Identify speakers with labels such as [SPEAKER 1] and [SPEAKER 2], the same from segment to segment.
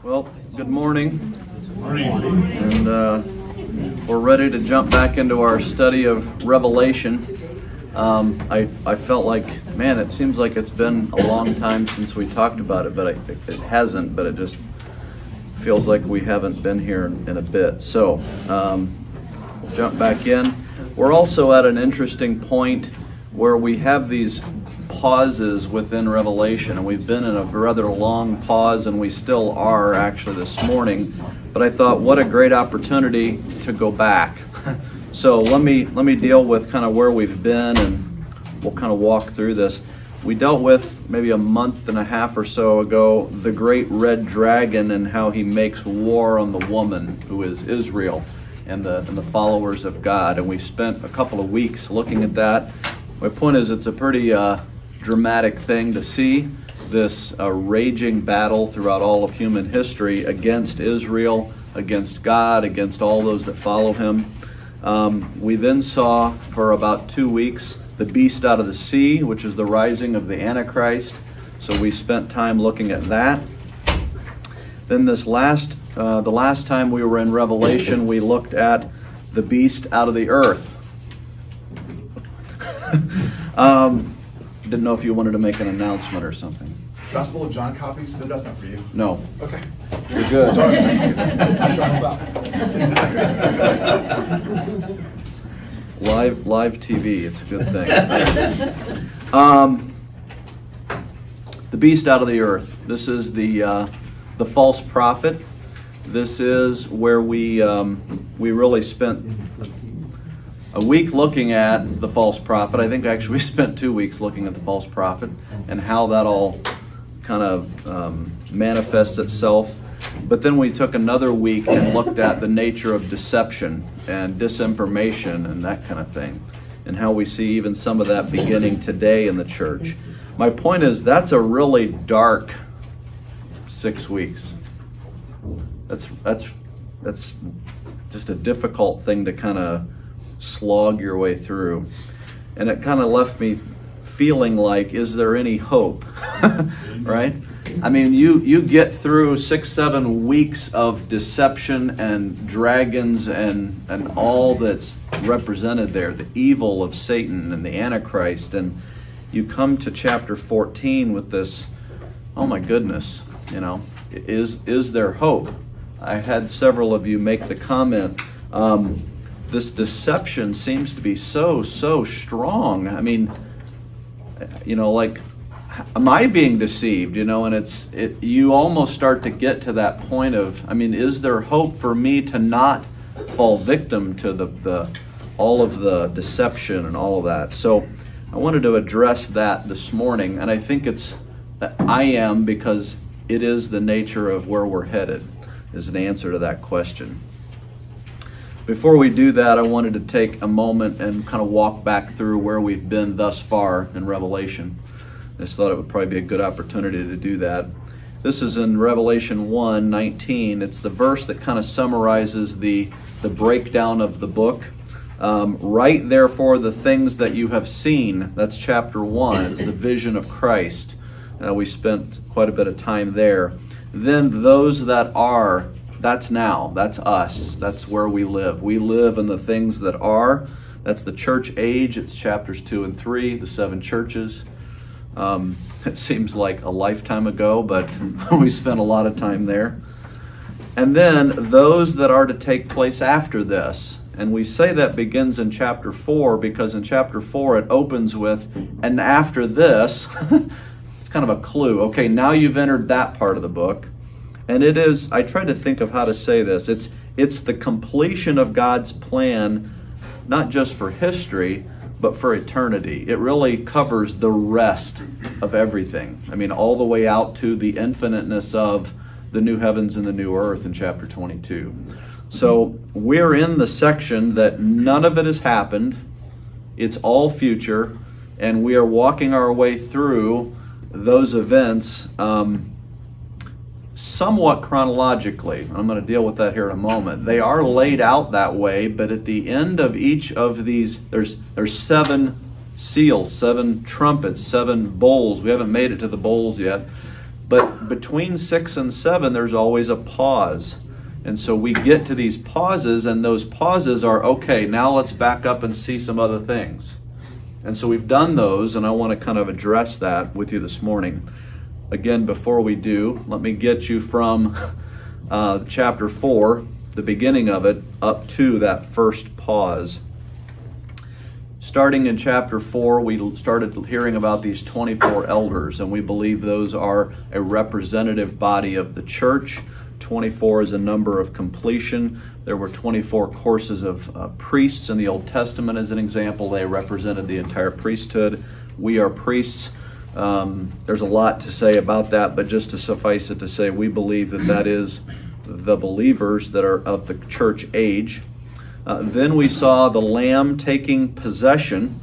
[SPEAKER 1] Well, good morning.
[SPEAKER 2] Morning.
[SPEAKER 1] And we're ready to jump back into our study of Revelation. I felt like, man, it seems like it's been a long time since we talked about it, but it hasn't, but it just feels like we haven't been here in a bit. So, we'll jump back in. We're also at an interesting point where we have these pauses within Revelation, and we've been in a rather long pause, and we still are actually this morning. But I thought, what a great opportunity to go back. So let me deal with kind of where we've been, and we'll kind of walk through this. We dealt with maybe a month and a half or so ago the great red dragon and how he makes war on the woman who is Israel and the followers of God. And we spent a couple of weeks looking at that. My point is, it's a pretty dramatic thing to see, this raging battle throughout all of human history against Israel, against God, against all those that follow him. We then saw for about 2 weeks the beast out of the sea, which is the rising of the Antichrist. So we spent time looking at that. Then the last time we were in Revelation, we looked at the beast out of the earth. Didn't know if you wanted to make an announcement or something.
[SPEAKER 2] Gospel of John copies? That's not for you.
[SPEAKER 1] No.
[SPEAKER 2] Okay.
[SPEAKER 1] You're good.
[SPEAKER 2] Sorry. Thank you. I'm sure I'm
[SPEAKER 1] Live TV, it's a good thing. The beast out of the earth. This is the false prophet. This is where we really spent a week looking at the false prophet. I think actually we spent 2 weeks looking at the false prophet and how that all kind of manifests itself. But then we took another week and looked at the nature of deception and disinformation and that kind of thing, and how we see even some of that beginning today in the church. My point is, that's a really dark 6 weeks. That's just a difficult thing to kind of slog your way through. And it kind of left me feeling like, is there any hope? Right? I mean, you get through 6-7 weeks of deception and dragons and all that's represented there, the evil of Satan and the Antichrist, and you come to chapter 14 with this, oh my goodness, is there hope? I had several of you make the comment, this deception seems to be so strong. I mean, like, am I being deceived? And you almost start to get to that point of, I mean, is there hope for me to not fall victim to all of the deception and all of that? So I wanted to address that this morning, and I think it's that I am, because it is the nature of where we're headed, is an answer to that question. Before we do that, I wanted to take a moment and kind of walk back through where we've been thus far in Revelation. I just thought it would probably be a good opportunity to do that. This is in Revelation 1:19. It's the verse that kind of summarizes the breakdown of the book. Write therefore the things that you have seen. That's chapter 1. It's the vision of Christ. We spent quite a bit of time there. Then those that are, that's now, that's us, that's where we live. We live in the things that are. That's the church age. It's chapters 2 and 3, the 7 churches. It seems like a lifetime ago, but we spent a lot of time there. And then those that are to take place after this. And we say that begins in chapter 4 because in chapter 4 it opens with, and after this, it's kind of a clue. Okay, now you've entered that part of the book. And it is, I tried to think of how to say this, it's the completion of God's plan, not just for history, but for eternity. It really covers the rest of everything. I mean, all the way out to the infiniteness of the new heavens and the new earth in chapter 22. So we're in the section that none of it has happened. It's all future, and we are walking our way through those events somewhat chronologically. I'm going to deal with that here in a moment. They are laid out that way, but at the end of each of these, there's 7 seals, 7 trumpets, 7 bowls. We haven't made it to the bowls yet. But between 6 and 7, there's always a pause. And so we get to these pauses, and those pauses are, okay, now let's back up and see some other things. And so we've done those, and I want to kind of address that with you this morning. Again, before we do, let me get you from chapter 4, the beginning of it, up to that first pause. Starting in chapter 4, we started hearing about these 24 elders, and we believe those are a representative body of the church. 24 is a number of completion. There were 24 courses of priests in the Old Testament as an example. They represented the entire priesthood. We are priests. There's a lot to say about that, but just to suffice it to say, we believe that that is the believers that are of the church age. Then we saw the Lamb taking possession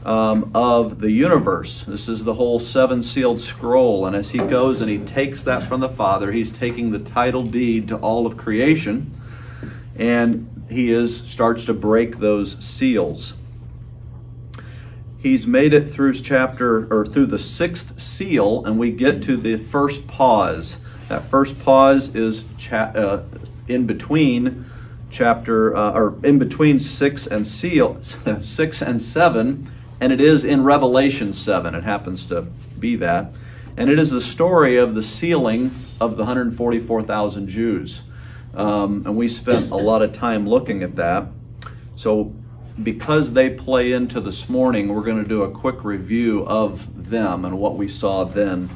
[SPEAKER 1] of the universe. This is the whole seven-sealed scroll, and as he goes and he takes that from the Father, he's taking the title deed to all of creation, and he starts to break those seals. He's made it through through the sixth seal, and we get to the first pause. That first pause is in between in between 6 and 7, and it is in Revelation 7. It happens to be that. And it is the story of the sealing of the 144,000 Jews. And we spent a lot of time looking at that. So because they play into this morning, we're going to do a quick review of them and what we saw then.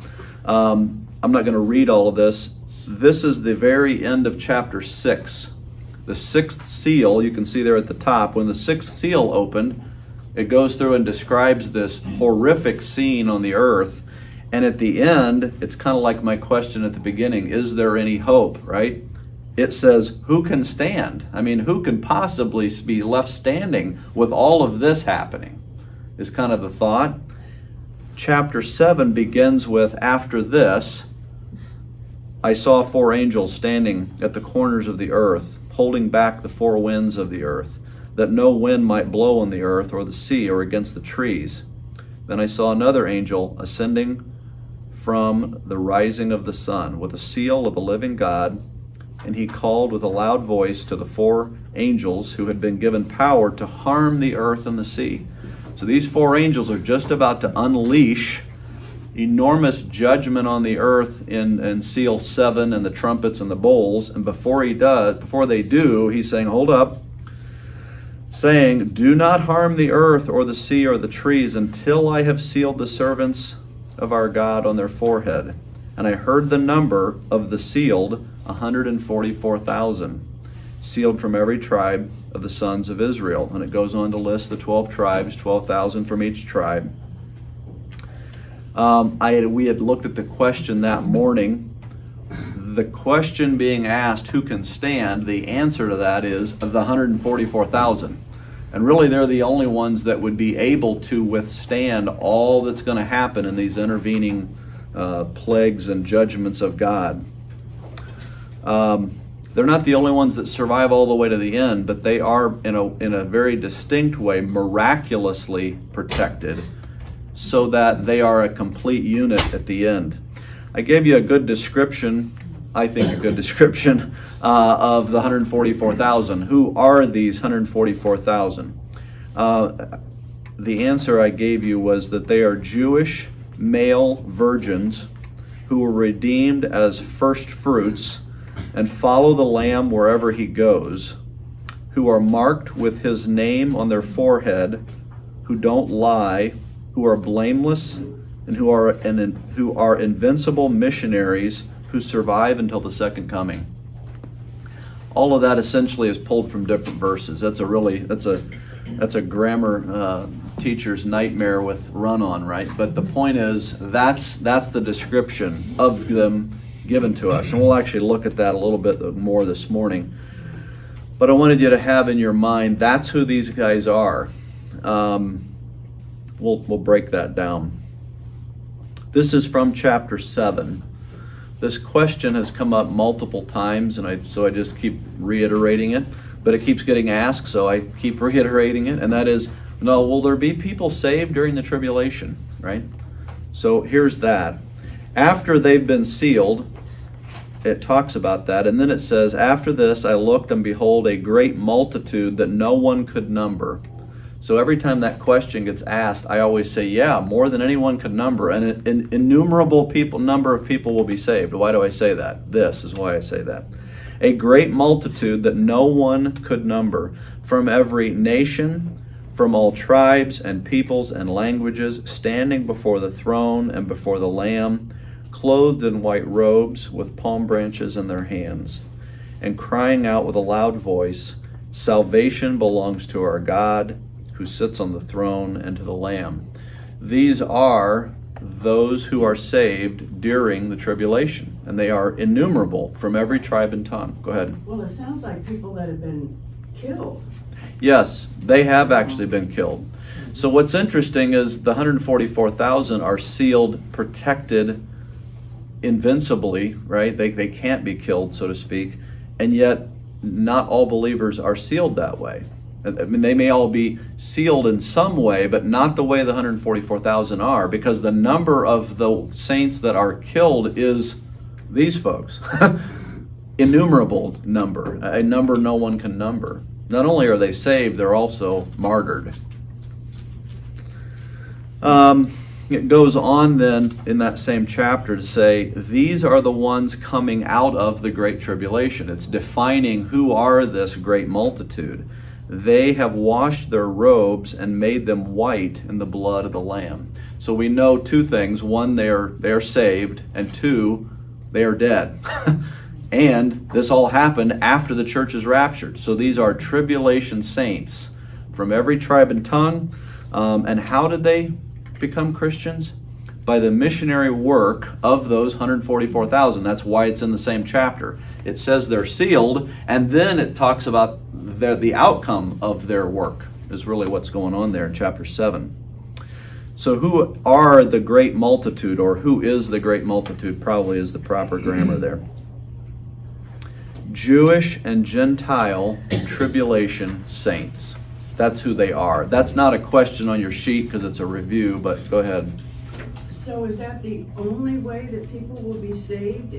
[SPEAKER 1] I'm not going to read all of this. This is the very end of chapter 6. The sixth seal, you can see there at the top, when the sixth seal opened, it goes through and describes this horrific scene on the earth. And at the end, it's kind of like my question at the beginning, is there any hope, right? It says, who can stand? I mean, who can possibly be left standing with all of this happening? Is kind of the thought. Chapter 7 begins with, after this, I saw 4 angels standing at the corners of the earth, holding back the 4 winds of the earth, that no wind might blow on the earth or the sea or against the trees. Then I saw another angel ascending from the rising of the sun with a seal of the living God, and he called with a loud voice to the 4 angels who had been given power to harm the earth and the sea. So these 4 angels are just about to unleash enormous judgment on the earth in seal 7 and the trumpets and the bowls. And before they do, he's saying, hold up, saying, do not harm the earth or the sea or the trees until I have sealed the servants of our God on their forehead. And I heard the number of the sealed, 144,000, sealed from every tribe of the sons of Israel. And it goes on to list the 12 tribes, 12,000 from each tribe. We had looked at the question that morning. The question being asked, who can stand? The answer to that is of the 144,000. And really they're the only ones that would be able to withstand all that's going to happen in these intervening plagues and judgments of God. They're not the only ones that survive all the way to the end, but they are in a very distinct way miraculously protected, so that they are a complete unit at the end. I gave you a good description, I think a good description, of the 144,000. Who are these 144,000? The answer I gave you was that they are Jewish male virgins who were redeemed as first fruits and follow the Lamb wherever he goes, who are marked with his name on their forehead, who don't lie, who are blameless, and who are invincible missionaries who survive until the second coming. All of that essentially is pulled from different verses. That's a grammar teacher's nightmare with run-on, right? But the point is, that's the description of them given to us, and we'll actually look at that a little bit more this morning. But I wanted you to have in your mind, that's who these guys are. We'll break that down. This is from chapter 7. This question has come up multiple times, and so I just keep reiterating it, but it keeps getting asked, so I keep reiterating it, and that is, no, will there be people saved during the tribulation, right? So here's that. After they've been sealed, it talks about that, and then it says, after this I looked, and behold, a great multitude that no one could number. So every time that question gets asked, I always say, yeah, more than anyone could number, and an innumerable number of people will be saved. Why do I say that? This is why I say that. A great multitude that no one could number, from every nation, from all tribes and peoples and languages, standing before the throne and before the Lamb, clothed in white robes, with palm branches in their hands, and crying out with a loud voice, salvation belongs to our God, who sits on the throne, and to the Lamb. These are those who are saved during the tribulation, and they are innumerable from every tribe and tongue. Go ahead.
[SPEAKER 3] Well, it sounds like people that have been killed.
[SPEAKER 1] Yes, they have actually been killed. So what's interesting is the 144,000 are sealed, protected, invincibly, right? They can't be killed, so to speak, and yet not all believers are sealed that way. I mean, they may all be sealed in some way, but not the way the 144,000 are, because the number of the saints that are killed is these folks. Innumerable number, a number no one can number. Not only are they saved, they're also martyred. It goes on then in that same chapter to say, these are the ones coming out of the Great Tribulation. It's defining who are this great multitude. They have washed their robes and made them white in the blood of the Lamb. So we know two things. One, they are saved, and two, they are dead. And this all happened after the church is raptured. So these are tribulation saints from every tribe and tongue. And how did they become Christians? By the missionary work of those 144,000. That's why it's in the same chapter. It says they're sealed, and then it talks about the outcome of their work is really what's going on there in chapter 7. So who are the great multitude, or who is the great multitude, probably is the proper grammar there. Jewish and Gentile tribulation saints. That's who they are. That's not a question on your sheet because it's a review, but go ahead.
[SPEAKER 3] So is that the only way that people will be saved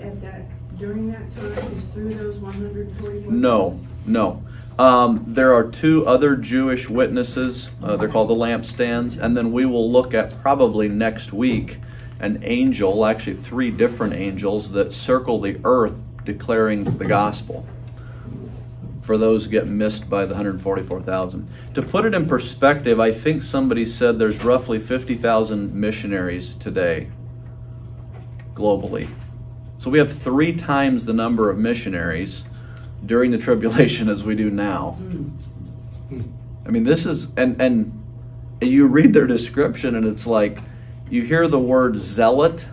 [SPEAKER 3] during that time, is through those 144?
[SPEAKER 1] No. There are two other Jewish witnesses. They're called the lampstands. And then we will look at probably next week an angel, actually 3 different angels that circle the earth declaring the gospel, for those who get missed by the 144,000. To put it in perspective, I think somebody said there's roughly 50,000 missionaries today globally. So we have 3 times the number of missionaries during the tribulation as we do now. I mean, this is, and you read their description and it's like, you hear the word zealot,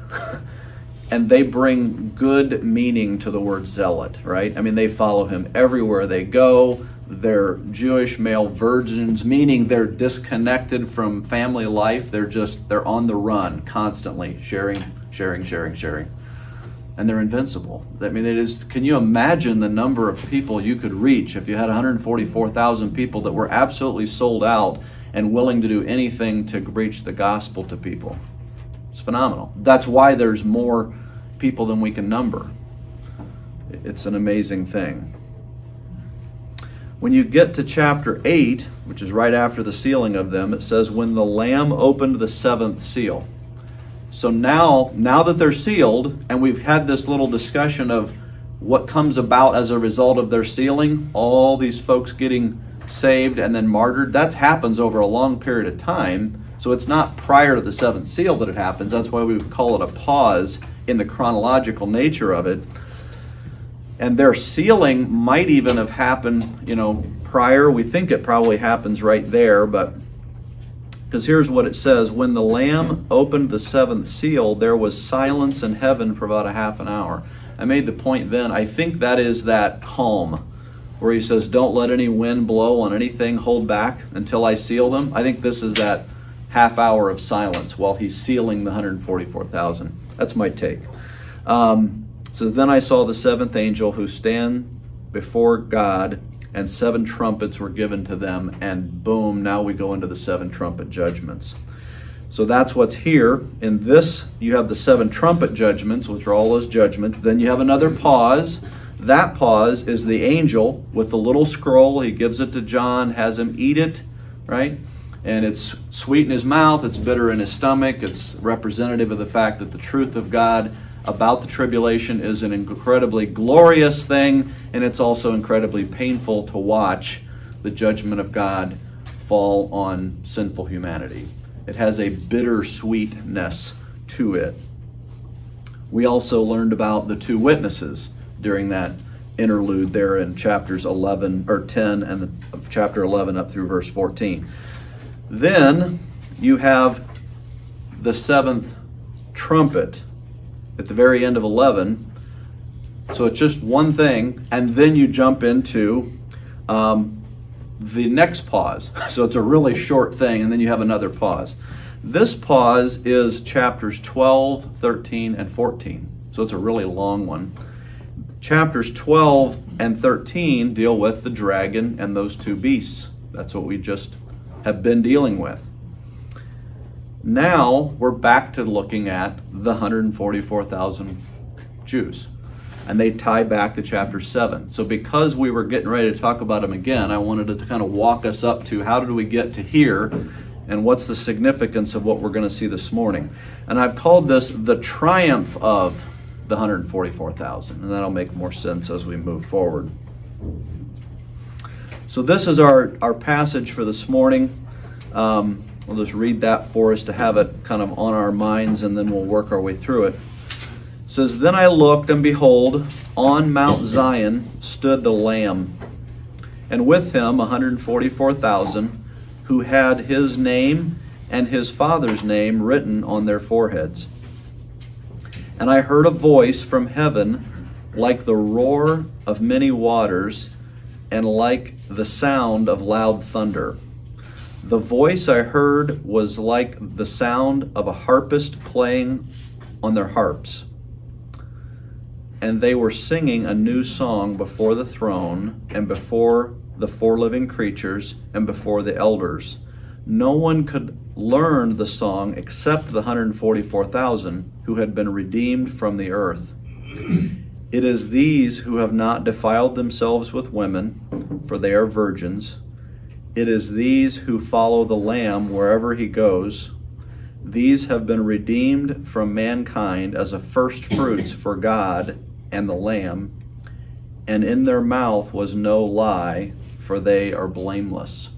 [SPEAKER 1] and they bring good meaning to the word zealot, right? I mean, they follow him everywhere they go. They're Jewish male virgins, meaning they're disconnected from family life. They're on the run constantly, sharing. And they're invincible. I mean, can you imagine the number of people you could reach if you had 144,000 people that were absolutely sold out and willing to do anything to preach the gospel to people? It's phenomenal. That's why there's more people than we can number. It's an amazing thing. When you get to chapter 8, which is right after the sealing of them, it says, when the Lamb opened the 7th seal. So now that they're sealed, and we've had this little discussion of what comes about as a result of their sealing, all these folks getting saved and then martyred, that happens over a long period of time. So it's not prior to the 7th seal that it happens. That's why we would call it a pause in the chronological nature of it. And their sealing might even have happened, prior. We think it probably happens right there, but because here's what it says. When the Lamb opened the 7th seal, there was silence in heaven for about a half an hour. I made the point then, I think that is that calm where he says, don't let any wind blow on anything, hold back until I seal them. I think this is that half hour of silence while he's sealing the 144,000. That's my take. So then I saw the 7th angel who stand before God, and 7 trumpets were given to them, and boom, now we go into the 7 trumpet judgments. So that's what's here. In this, you have the 7 trumpet judgments, which are all those judgments. Then you have another pause. That pause is the angel with the little scroll. He gives it to John, has him eat it, right? And it's sweet in his mouth, it's bitter in his stomach. It's representative of the fact that the truth of God about the tribulation is an incredibly glorious thing, and it's also incredibly painful to watch the judgment of God fall on sinful humanity. It has a bitter sweetness to it. We also learned about the 2 witnesses during that interlude there in chapters 11 or 10 and chapter 11 up through verse 14. Then you have the 7th trumpet at the very end of 11. So it's just one thing, and then you jump into the next pause. So it's a really short thing, and then you have another pause. This pause is chapters 12, 13, and 14. So it's a really long one. Chapters 12 and 13 deal with the dragon and those 2 beasts. That's what we just have been dealing with. Now we're back to looking at the 144,000 Jews. And they tie back to chapter 7. So because we were getting ready to talk about them again, I wanted to kind of walk us up to how did we get to here and what's the significance of what we're going to see this morning. And I've called this the triumph of the 144,000. And that'll make more sense as we move forward. So this is our passage for this morning. We'll just read that for us to have it kind of on our minds, and then we'll work our way through it. It says, "Then I looked, and behold, on Mount Zion stood the Lamb, and with him 144,000, who had his name and his father's name written on their foreheads. And I heard a voice from heaven like the roar of many waters, and like the sound of loud thunder. The voice I heard was like the sound of a harpist playing on their harps. And they were singing a new song before the throne and before the 4 living creatures and before the elders. No one could learn the song except the 144,000 who had been redeemed from the earth. It is these who have not defiled themselves with women, for they are virgins. It is these who follow the Lamb wherever he goes. These have been redeemed from mankind as a first fruits for God and the Lamb. And in their mouth was no lie, for they are blameless."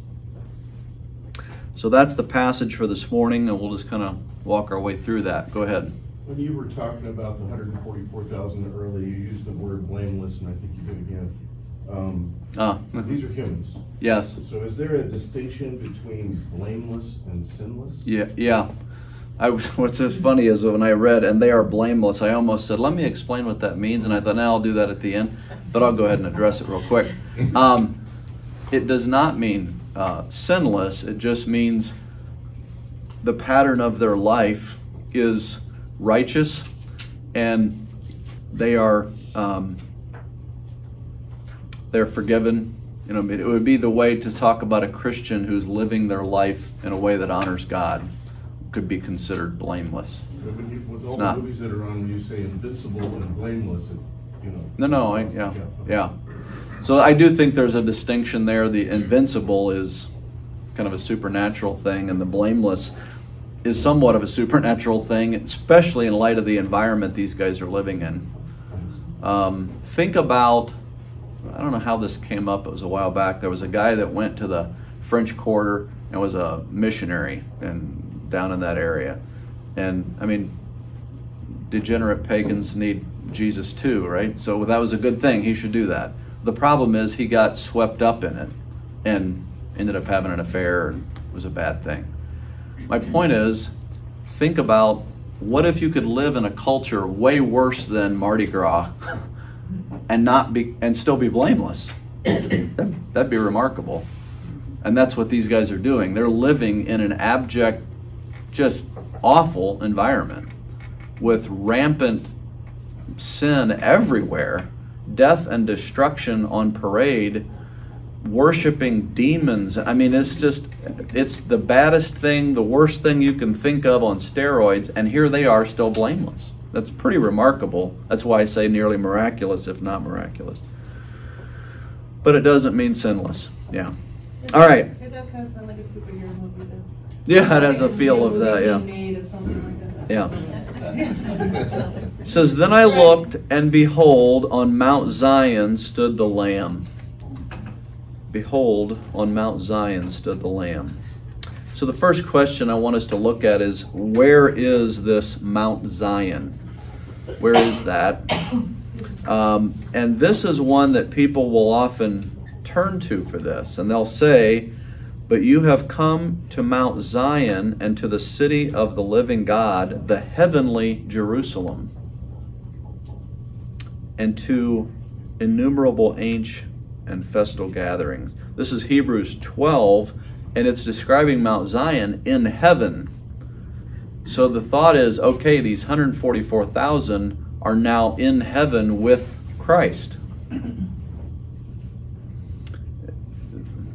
[SPEAKER 1] So that's the passage for this morning, and we'll just kind of walk our way through that. Go ahead.
[SPEAKER 4] When you were talking about the 144,000 earlier, you used the word blameless, and I think you did again. These are humans.
[SPEAKER 1] Yes.
[SPEAKER 4] So is there a distinction between blameless and sinless?
[SPEAKER 1] Yeah. What's so funny is when I read, "and they are blameless," I almost said, let me explain what that means, and I thought, I'll do that at the end, but I'll go ahead and address it real quick. It does not mean sinless. It just means the pattern of their life is righteous, and they are they're forgiven. You know, it would be the way to talk about a Christian who's living their life in a way that honors God could be considered blameless.
[SPEAKER 4] But with all the movies that are on, when you say invincible and blameless,
[SPEAKER 1] Yeah. So I do think there's a distinction there. The invincible is kind of a supernatural thing, and the blameless is somewhat of a supernatural thing, especially in light of the environment these guys are living in. Think about, I don't know how this came up, it was a while back. There was a guy that went to the French Quarter and was a missionary down in that area. And I mean, degenerate pagans need Jesus too, right? So that was a good thing. He should do that. The problem is he got swept up in it and ended up having an affair, and it was a bad thing. My point is, think about what if you could live in a culture way worse than Mardi Gras and still be blameless. That'd be remarkable. And that's what these guys are doing. They're living in an abject, just awful environment with rampant sin everywhere, death and destruction on parade, worshiping demons. I mean, it's the baddest thing, the worst thing you can think of on steroids, and here they are still blameless. That's pretty remarkable. That's why I say nearly miraculous, if not miraculous. But it doesn't mean sinless. Yeah. All right.
[SPEAKER 5] It does kind of sound like a superhero movie, though.
[SPEAKER 1] Yeah, it has a feel of that, yeah.
[SPEAKER 5] Made of something like that.
[SPEAKER 1] Yeah. It says, then I looked, and behold, on Mount Zion stood the Lamb. Behold, on Mount Zion stood the Lamb. So the first question I want us to look at is, where is this Mount Zion? Where is that? And this is one that people will often turn to for this. And they'll say, but you have come to Mount Zion and to the city of the living God, the heavenly Jerusalem, and to innumerable ancient and festal gatherings. This is Hebrews 12, and it's describing Mount Zion in heaven. So the thought is, okay, these 144,000 are now in heaven with Christ.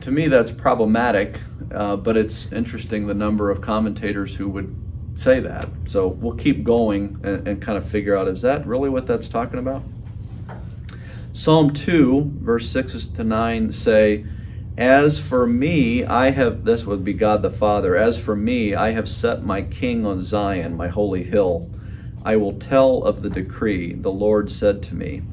[SPEAKER 1] To me, that's problematic, but it's interesting the number of commentators who would say that. So we'll keep going and kind of figure out, is that really what that's talking about? Psalm 2, verse 6 to 9 say, as for me, this would be God the Father, as for me, I have set my king on Zion, my holy hill. I will tell of the decree. The Lord said to me,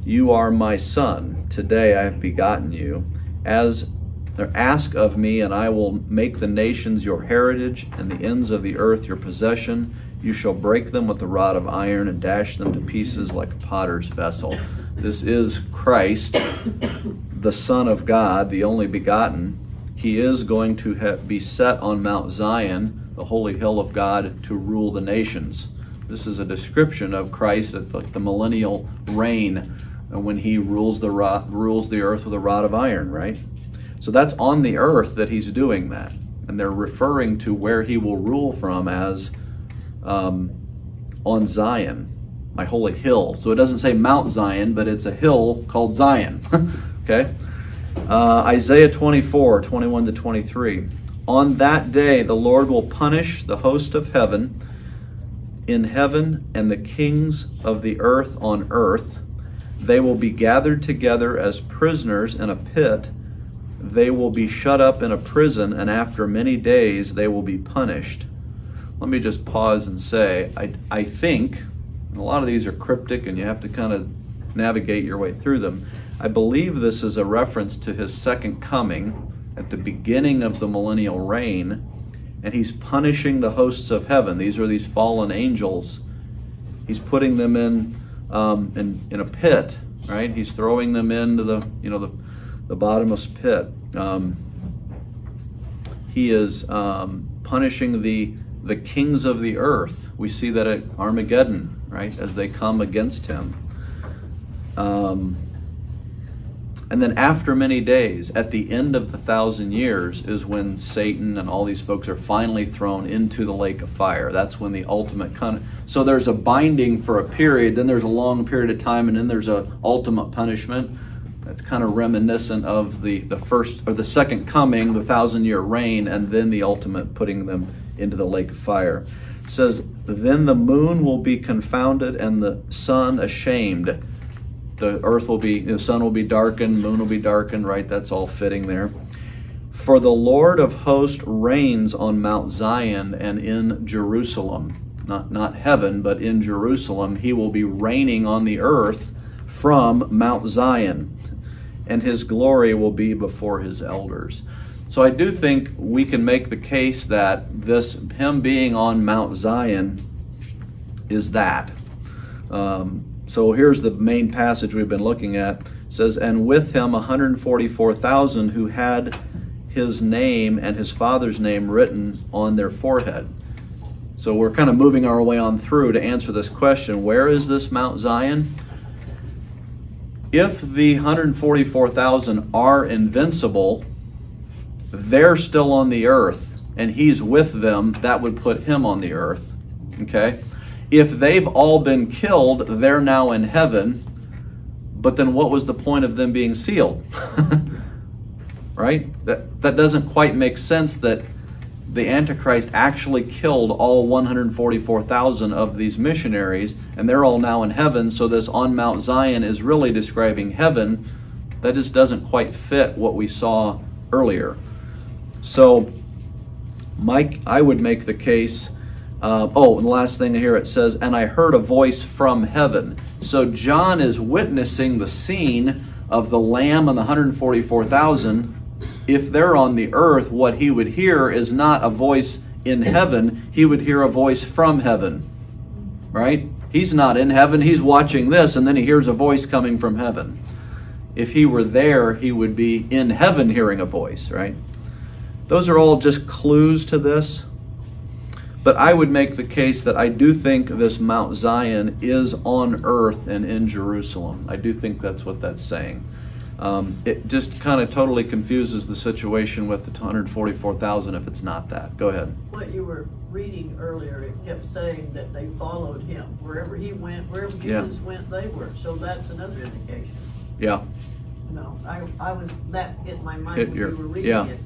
[SPEAKER 1] you are my son. Today I have begotten you. Ask of me, and I will make the nations your heritage, and the ends of the earth your possession. You shall break them with the rod of iron, and dash them to pieces like a potter's vessel. This is Christ, the Son of God, the only begotten. He is going to be set on Mount Zion, the holy hill of God, to rule the nations. This is a description of Christ at the millennial reign, when he rules the earth with a rod of iron, right? So that's on the earth that he's doing that. And they're referring to where he will rule from as on Zion, my holy hill. So it doesn't say Mount Zion, but it's a hill called Zion. Okay? Isaiah 24, 21 to 23. On that day the Lord will punish the host of heaven in heaven and the kings of the earth on earth. They will be gathered together as prisoners in a pit. They will be shut up in a prison, and after many days they will be punished. Let me just pause and say, I think, and a lot of these are cryptic and you have to kind of navigate your way through them. I believe this is a reference to his second coming at the beginning of the millennial reign, and he's punishing the hosts of heaven. These are these fallen angels. He's putting them in a pit, right? He's throwing them into the bottomless pit. He is punishing the kings of the earth. We see that at Armageddon, right, as they come against him. And then after many days, at the end of the 1,000 years, is when Satan and all these folks are finally thrown into the lake of fire. That's when the ultimate so there's a binding for a period, then there's a long period of time, and then there's a ultimate punishment. That's kind of reminiscent of the first or the second coming, the 1,000-year reign, and then the ultimate putting them into the lake of fire. It says, then the moon will be confounded and the sun ashamed. The sun will be darkened, moon will be darkened, right? That's all fitting there. For the Lord of hosts reigns on Mount Zion and in Jerusalem. Not heaven, but in Jerusalem. He will be reigning on the earth from Mount Zion, and his glory will be before his elders. So I do think we can make the case that him being on Mount Zion is that. So here's the main passage we've been looking at. It says, and with him 144,000 who had his name and his father's name written on their forehead. So we're kind of moving our way on through to answer this question. Where is this Mount Zion? If the 144,000 are invincible, they're still on the earth, and he's with them. That would put him on the earth. Okay? If they've all been killed, they're now in heaven. But then what was the point of them being sealed? right? That doesn't quite make sense that the Antichrist actually killed all 144,000 of these missionaries, and they're all now in heaven, so this on Mount Zion is really describing heaven. That just doesn't quite fit what we saw earlier. So, Mike, I would make the case, and the last thing here it says, and I heard a voice from heaven. So John is witnessing the scene of the Lamb and the 144,000. If they're on the earth, what he would hear is not a voice in heaven, he would hear a voice from heaven, right? He's not in heaven, he's watching this, and then he hears a voice coming from heaven. If he were there, he would be in heaven hearing a voice, right? Those are all just clues to this. But I would make the case that I do think this Mount Zion is on earth and in Jerusalem. I do think that's what that's saying. It just kind of totally confuses the situation with the 144,000 if it's not that. Go ahead.
[SPEAKER 6] What you were reading earlier, it kept saying that they followed him. Wherever he went, wherever Jesus went, they were. So that's another indication.
[SPEAKER 1] Yeah.
[SPEAKER 6] No, I was, that hit my mind when you were reading it.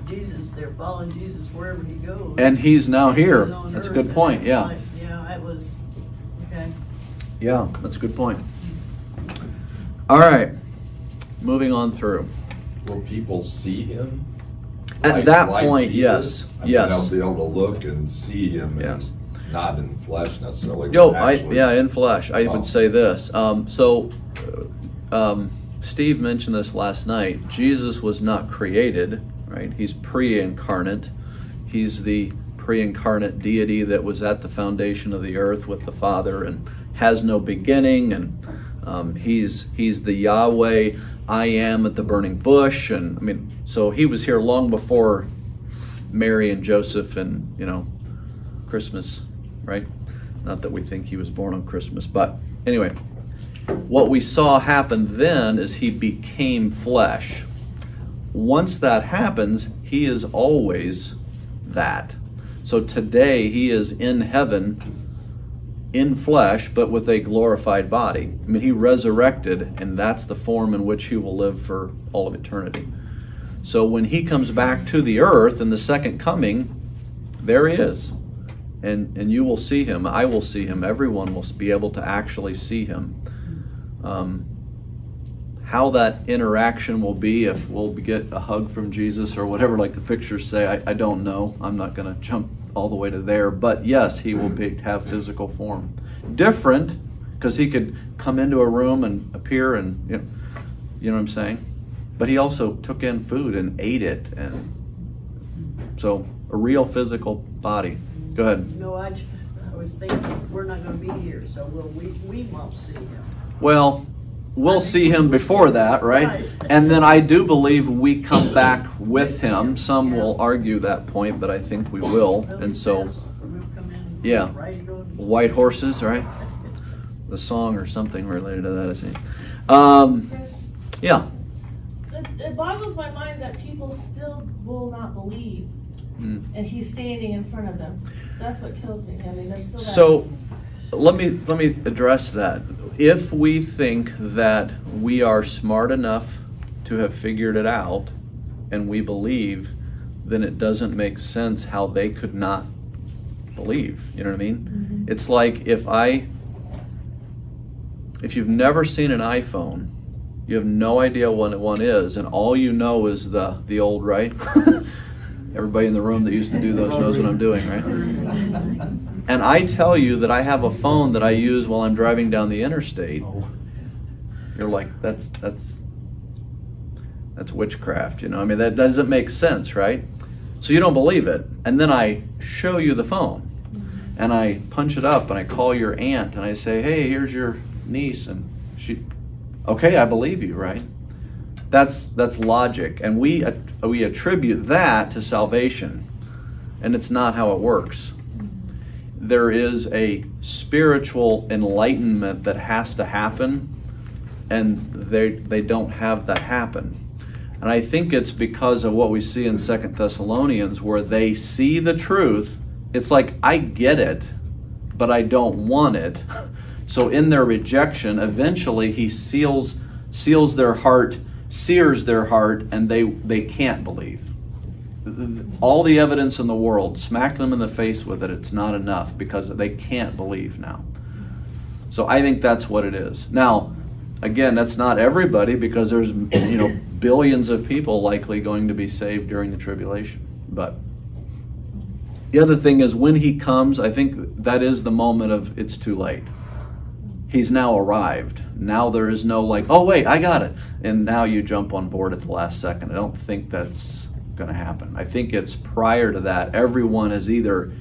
[SPEAKER 6] Jesus, they're following Jesus wherever he goes.
[SPEAKER 1] And he's now here. That's a good point, yeah.
[SPEAKER 6] Like, yeah, it was, okay.
[SPEAKER 1] Yeah, that's a good point. All right, moving on through.
[SPEAKER 7] Will people see him?
[SPEAKER 1] At that
[SPEAKER 7] like
[SPEAKER 1] point,
[SPEAKER 7] Jesus?
[SPEAKER 1] yes.
[SPEAKER 7] I mean,
[SPEAKER 1] Yes.
[SPEAKER 7] they'll be able to look and see him,
[SPEAKER 1] Yes.
[SPEAKER 7] and not in flesh necessarily.
[SPEAKER 1] Yo,
[SPEAKER 7] but actually.
[SPEAKER 1] in flesh. I would say this. Steve mentioned this last night. Jesus was not created, right? He's pre-incarnate. He's the pre-incarnate deity that was at the foundation of the earth with the Father and has no beginning. And he's the Yahweh, I am at the burning bush. And I mean, so he was here long before Mary and Joseph and, Christmas, right? Not that we think he was born on Christmas, but anyway, what we saw happen then is he became flesh. Once that happens, he is always that. So today he is in heaven in flesh, but with a glorified body. I mean, he resurrected, and that's the form in which he will live for all of eternity. So when he comes back to the earth in the second coming, there he is. And you will see him. I will see him. Everyone will be able to actually see him. How that interaction will be, if we'll get a hug from Jesus or whatever, like the pictures say, I don't know. I'm not going to jump all the way to there. But yes, he will have physical form. Different, because he could come into a room and appear and, you know what I'm saying? But he also took in food and ate it. And so a real physical body. Go ahead.
[SPEAKER 6] No, I was thinking, we're not going to be here, so we won't see him.
[SPEAKER 1] Well, we'll see him before that, right? And then I do believe we come back with him. Some will argue that point, but I think we will. And so, yeah, white horses, right? The song or something related to that, I think. Yeah.
[SPEAKER 5] It boggles my mind that people still will not believe, and he's standing in front of them. That's what kills me. I mean, there's still that.
[SPEAKER 1] So let me address that. If we think that we are smart enough to have figured it out and we believe, then it doesn't make sense how they could not believe. You know what I mean? Mm-hmm. It's like if you've never seen an iPhone, you have no idea what one is, and all you know is the old, right? Everybody in the room that used to do those knows what I'm doing, right? And I tell you that I have a phone that I use while I'm driving down the interstate. You're like, that's witchcraft, I mean, that doesn't make sense, right? So you don't believe it. And then I show you the phone, and I punch it up, and I call your aunt, and I say, hey, here's your niece, and she, okay, I believe you, right? That's logic, and we attribute that to salvation, and it's not how it works. There is a spiritual enlightenment that has to happen, and they don't have that happen. And I think it's because of what we see in 2 Thessalonians, where they see the truth. It's like, I get it, but I don't want it. So in their rejection, eventually he seals their heart, sears their heart, and they can't believe. All the evidence in the world, smack them in the face with it, it's not enough because they can't believe now. So I think that's what it is. Now, again, that's not everybody, because there's billions of people likely going to be saved during the tribulation. But the other thing is, when he comes, I think that is the moment of it's too late. He's now arrived. Now there is no like, oh wait, I got it. And now you jump on board at the last second. I don't think that's going to happen. I think it's prior to that. Everyone is either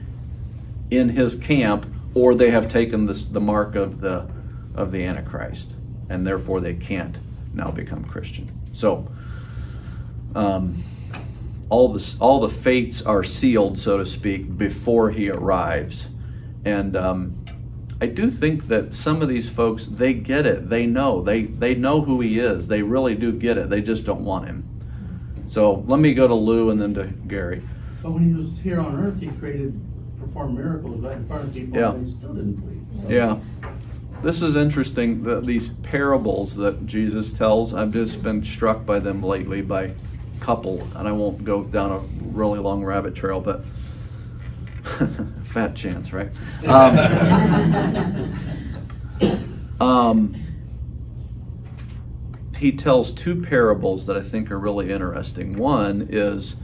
[SPEAKER 1] in his camp or they have taken the mark of the Antichrist, and therefore they can't now become Christian. So all the fates are sealed, so to speak, before he arrives. And I do think that some of these folks, they get it. They know who he is. They really do get it. They just don't want him. So let me go to Lou and then to Gary.
[SPEAKER 8] But when he was here on earth, he performed miracles right in front of people, and they still didn't believe. So.
[SPEAKER 1] Yeah. This is interesting, these parables that Jesus tells. I've just been struck by them lately by a couple, and I won't go down a really long rabbit trail, but fat chance, right? He tells two parables that I think are really interesting. One is,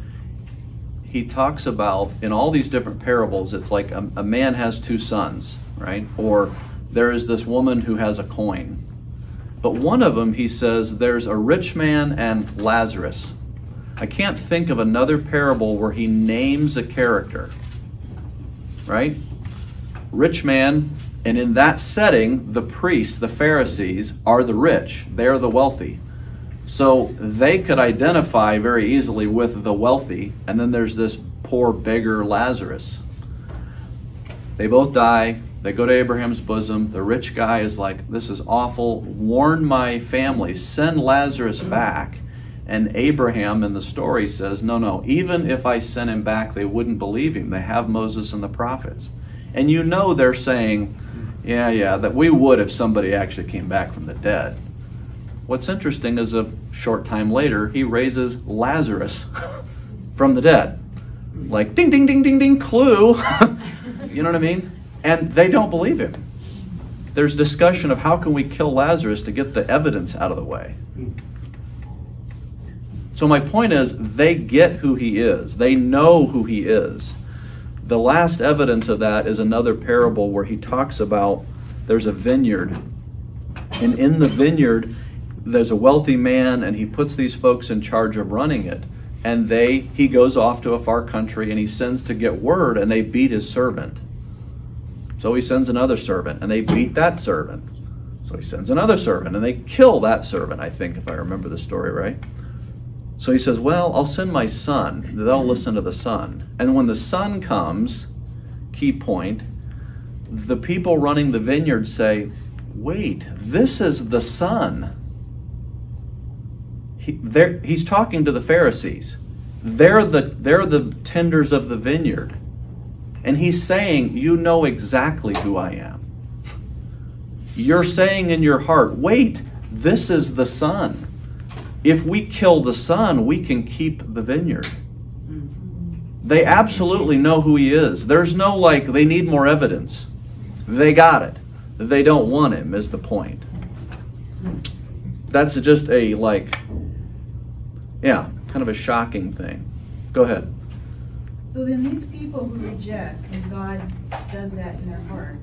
[SPEAKER 1] he talks about, in all these different parables, it's like a man has two sons, right? Or there is this woman who has a coin. But one of them, he says, there's a rich man and Lazarus. I can't think of another parable where he names a character, right? Rich man, and in that setting, the priests, the Pharisees, are the rich. They're the wealthy. So they could identify very easily with the wealthy, and then there's this poor beggar Lazarus. They both die. They go to Abraham's bosom. The rich guy is like, this is awful. Warn my family. Send Lazarus back. And Abraham in the story says, no, even if I sent him back, they wouldn't believe him. They have Moses and the prophets. And they're saying, yeah, that we would if somebody actually came back from the dead. What's interesting is a short time later, he raises Lazarus from the dead. Like, ding, ding, ding, ding, ding, clue. You know what I mean? And they don't believe him. There's discussion of how can we kill Lazarus to get the evidence out of the way. So my point is, they get who he is. They know who he is. The last evidence of that is another parable where he talks about there's a vineyard. And in the vineyard, there's a wealthy man, and he puts these folks in charge of running it. And he goes off to a far country, and he sends to get word, and they beat his servant. So he sends another servant, and they beat that servant. So he sends another servant, and they kill that servant, I think, if I remember the story right. So he says, well, I'll send my son. They'll listen to the son. And when the son comes, key point, the people running the vineyard say, wait, this is the son. He's talking to the Pharisees. They're the tenders of the vineyard. And he's saying, you know exactly who I am. You're saying in your heart, wait, this is the son. If we kill the son, we can keep the vineyard. They absolutely know who he is. There's no like, they need more evidence. They got it. They don't want him, is the point. That's just a kind of a shocking thing. Go ahead.
[SPEAKER 9] So then these people who reject, and God does that in their heart,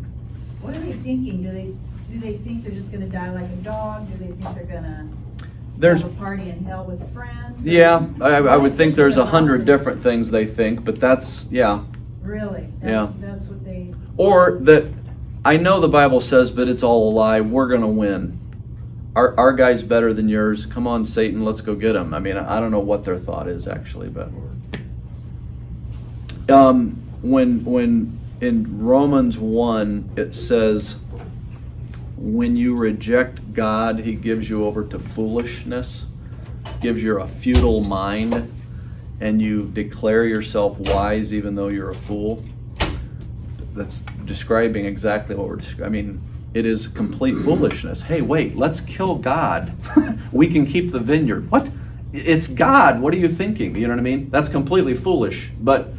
[SPEAKER 9] what are they thinking? Do they think they're just going to die like a dog? Do they think they're going to have a party in hell with friends?
[SPEAKER 1] Yeah, I would think there's 100 different things they think, but that's, yeah.
[SPEAKER 9] Really? That's what they...
[SPEAKER 1] Or that, I know the Bible says, but it's all a lie. We're going to win. Our guy's better than yours. Come on, Satan, let's go get him. I mean, I don't know what their thought is, actually, but... When in Romans 1, it says, when you reject God, he gives you over to foolishness, gives you a futile mind, and you declare yourself wise even though you're a fool. That's describing exactly what we're describing. I mean, it is complete foolishness. Hey, wait, let's kill God. We can keep the vineyard. What? It's God. What are you thinking? You know what I mean? That's completely foolish. But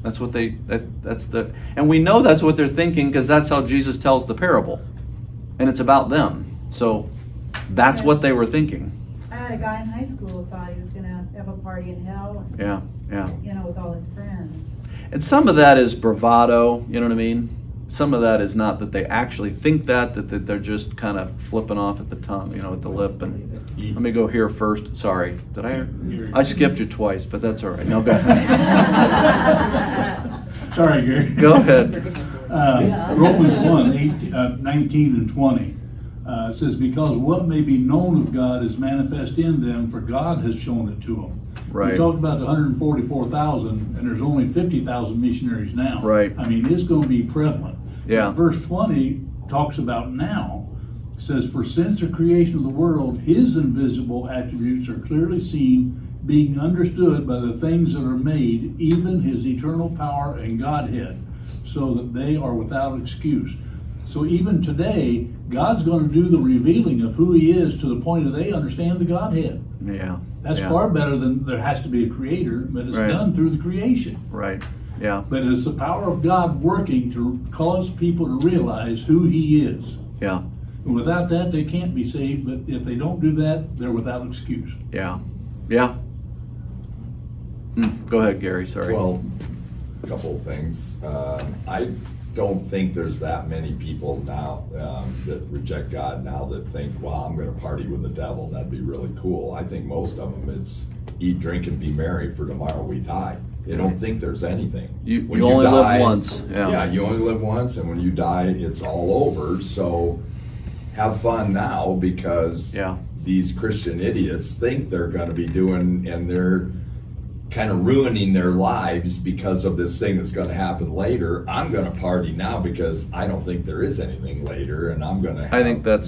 [SPEAKER 1] that's what and we know that's what they're thinking because that's how Jesus tells the parable. And it's about them. So that's what they were thinking.
[SPEAKER 9] I had a guy in high school who thought he was going to have a party in hell. And,
[SPEAKER 1] Yeah.
[SPEAKER 9] you know, with all his friends.
[SPEAKER 1] And some of that is bravado, you know what I mean? Some of that is not that they actually think that they're just kind of flipping off at the tongue, you know, at the lip. And let me go here first. Sorry, did I skipped you twice, but that's all right. No, go ahead.
[SPEAKER 10] Sorry, Gary.
[SPEAKER 1] Go ahead.
[SPEAKER 10] Romans 1:19 and 20 says, because what may be known of God is manifest in them, for God has shown it to them.
[SPEAKER 1] Right.
[SPEAKER 10] We talked about the 144,000, and there's only 50,000 missionaries now.
[SPEAKER 1] Right.
[SPEAKER 10] I mean, it's going to be prevalent.
[SPEAKER 1] Yeah.
[SPEAKER 10] Verse 20 talks about now. It says, for since the creation of the world, his invisible attributes are clearly seen, being understood by the things that are made, even his eternal power and Godhead, so that they are without excuse. So even today, God's going to do the revealing of who he is to the point that they understand the Godhead.
[SPEAKER 1] Yeah.
[SPEAKER 10] That's far better than there has to be a creator, but it's done through the creation.
[SPEAKER 1] Right. Yeah.
[SPEAKER 10] But it's the power of God working to cause people to realize who he is.
[SPEAKER 1] Yeah.
[SPEAKER 10] And without that, they can't be saved, but if they don't do that, they're without excuse.
[SPEAKER 1] Yeah. Yeah. Go ahead, Gary. Sorry.
[SPEAKER 7] Well, a couple of things. I don't think there's that many people now that reject God now that think, well, I'm going to party with the devil. That'd be really cool. I think most of them, it's eat, drink, and be merry, for tomorrow we die. They don't think there's anything.
[SPEAKER 1] You only live once.
[SPEAKER 7] Yeah, you only live once, and when you die, it's all over. So have fun now, because these Christian idiots think they're going to be doing, and they're kind of ruining their lives because of this thing that's going to happen later. I'm going to party now because I don't think there is anything later, and I'm going to have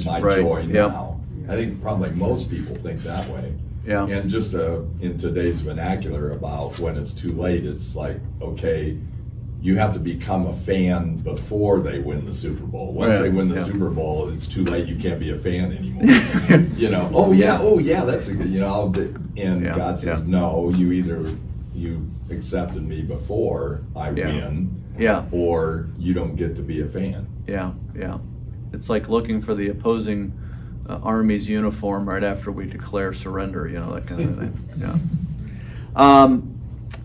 [SPEAKER 7] my joy now. I think probably most people think that way.
[SPEAKER 1] Yeah.
[SPEAKER 7] And just in today's vernacular about when it's too late, it's like, okay, you have to become a fan before they win the Super Bowl. Once they win the Super Bowl, it's too late. You can't be a fan anymore. You know, oh yeah, that's a good, you know, and God says, no, you accepted me before I win, or you don't get to be a fan. Yeah.
[SPEAKER 1] It's like looking for the opposing Army's uniform right after we declare surrender, you know, that kind of thing.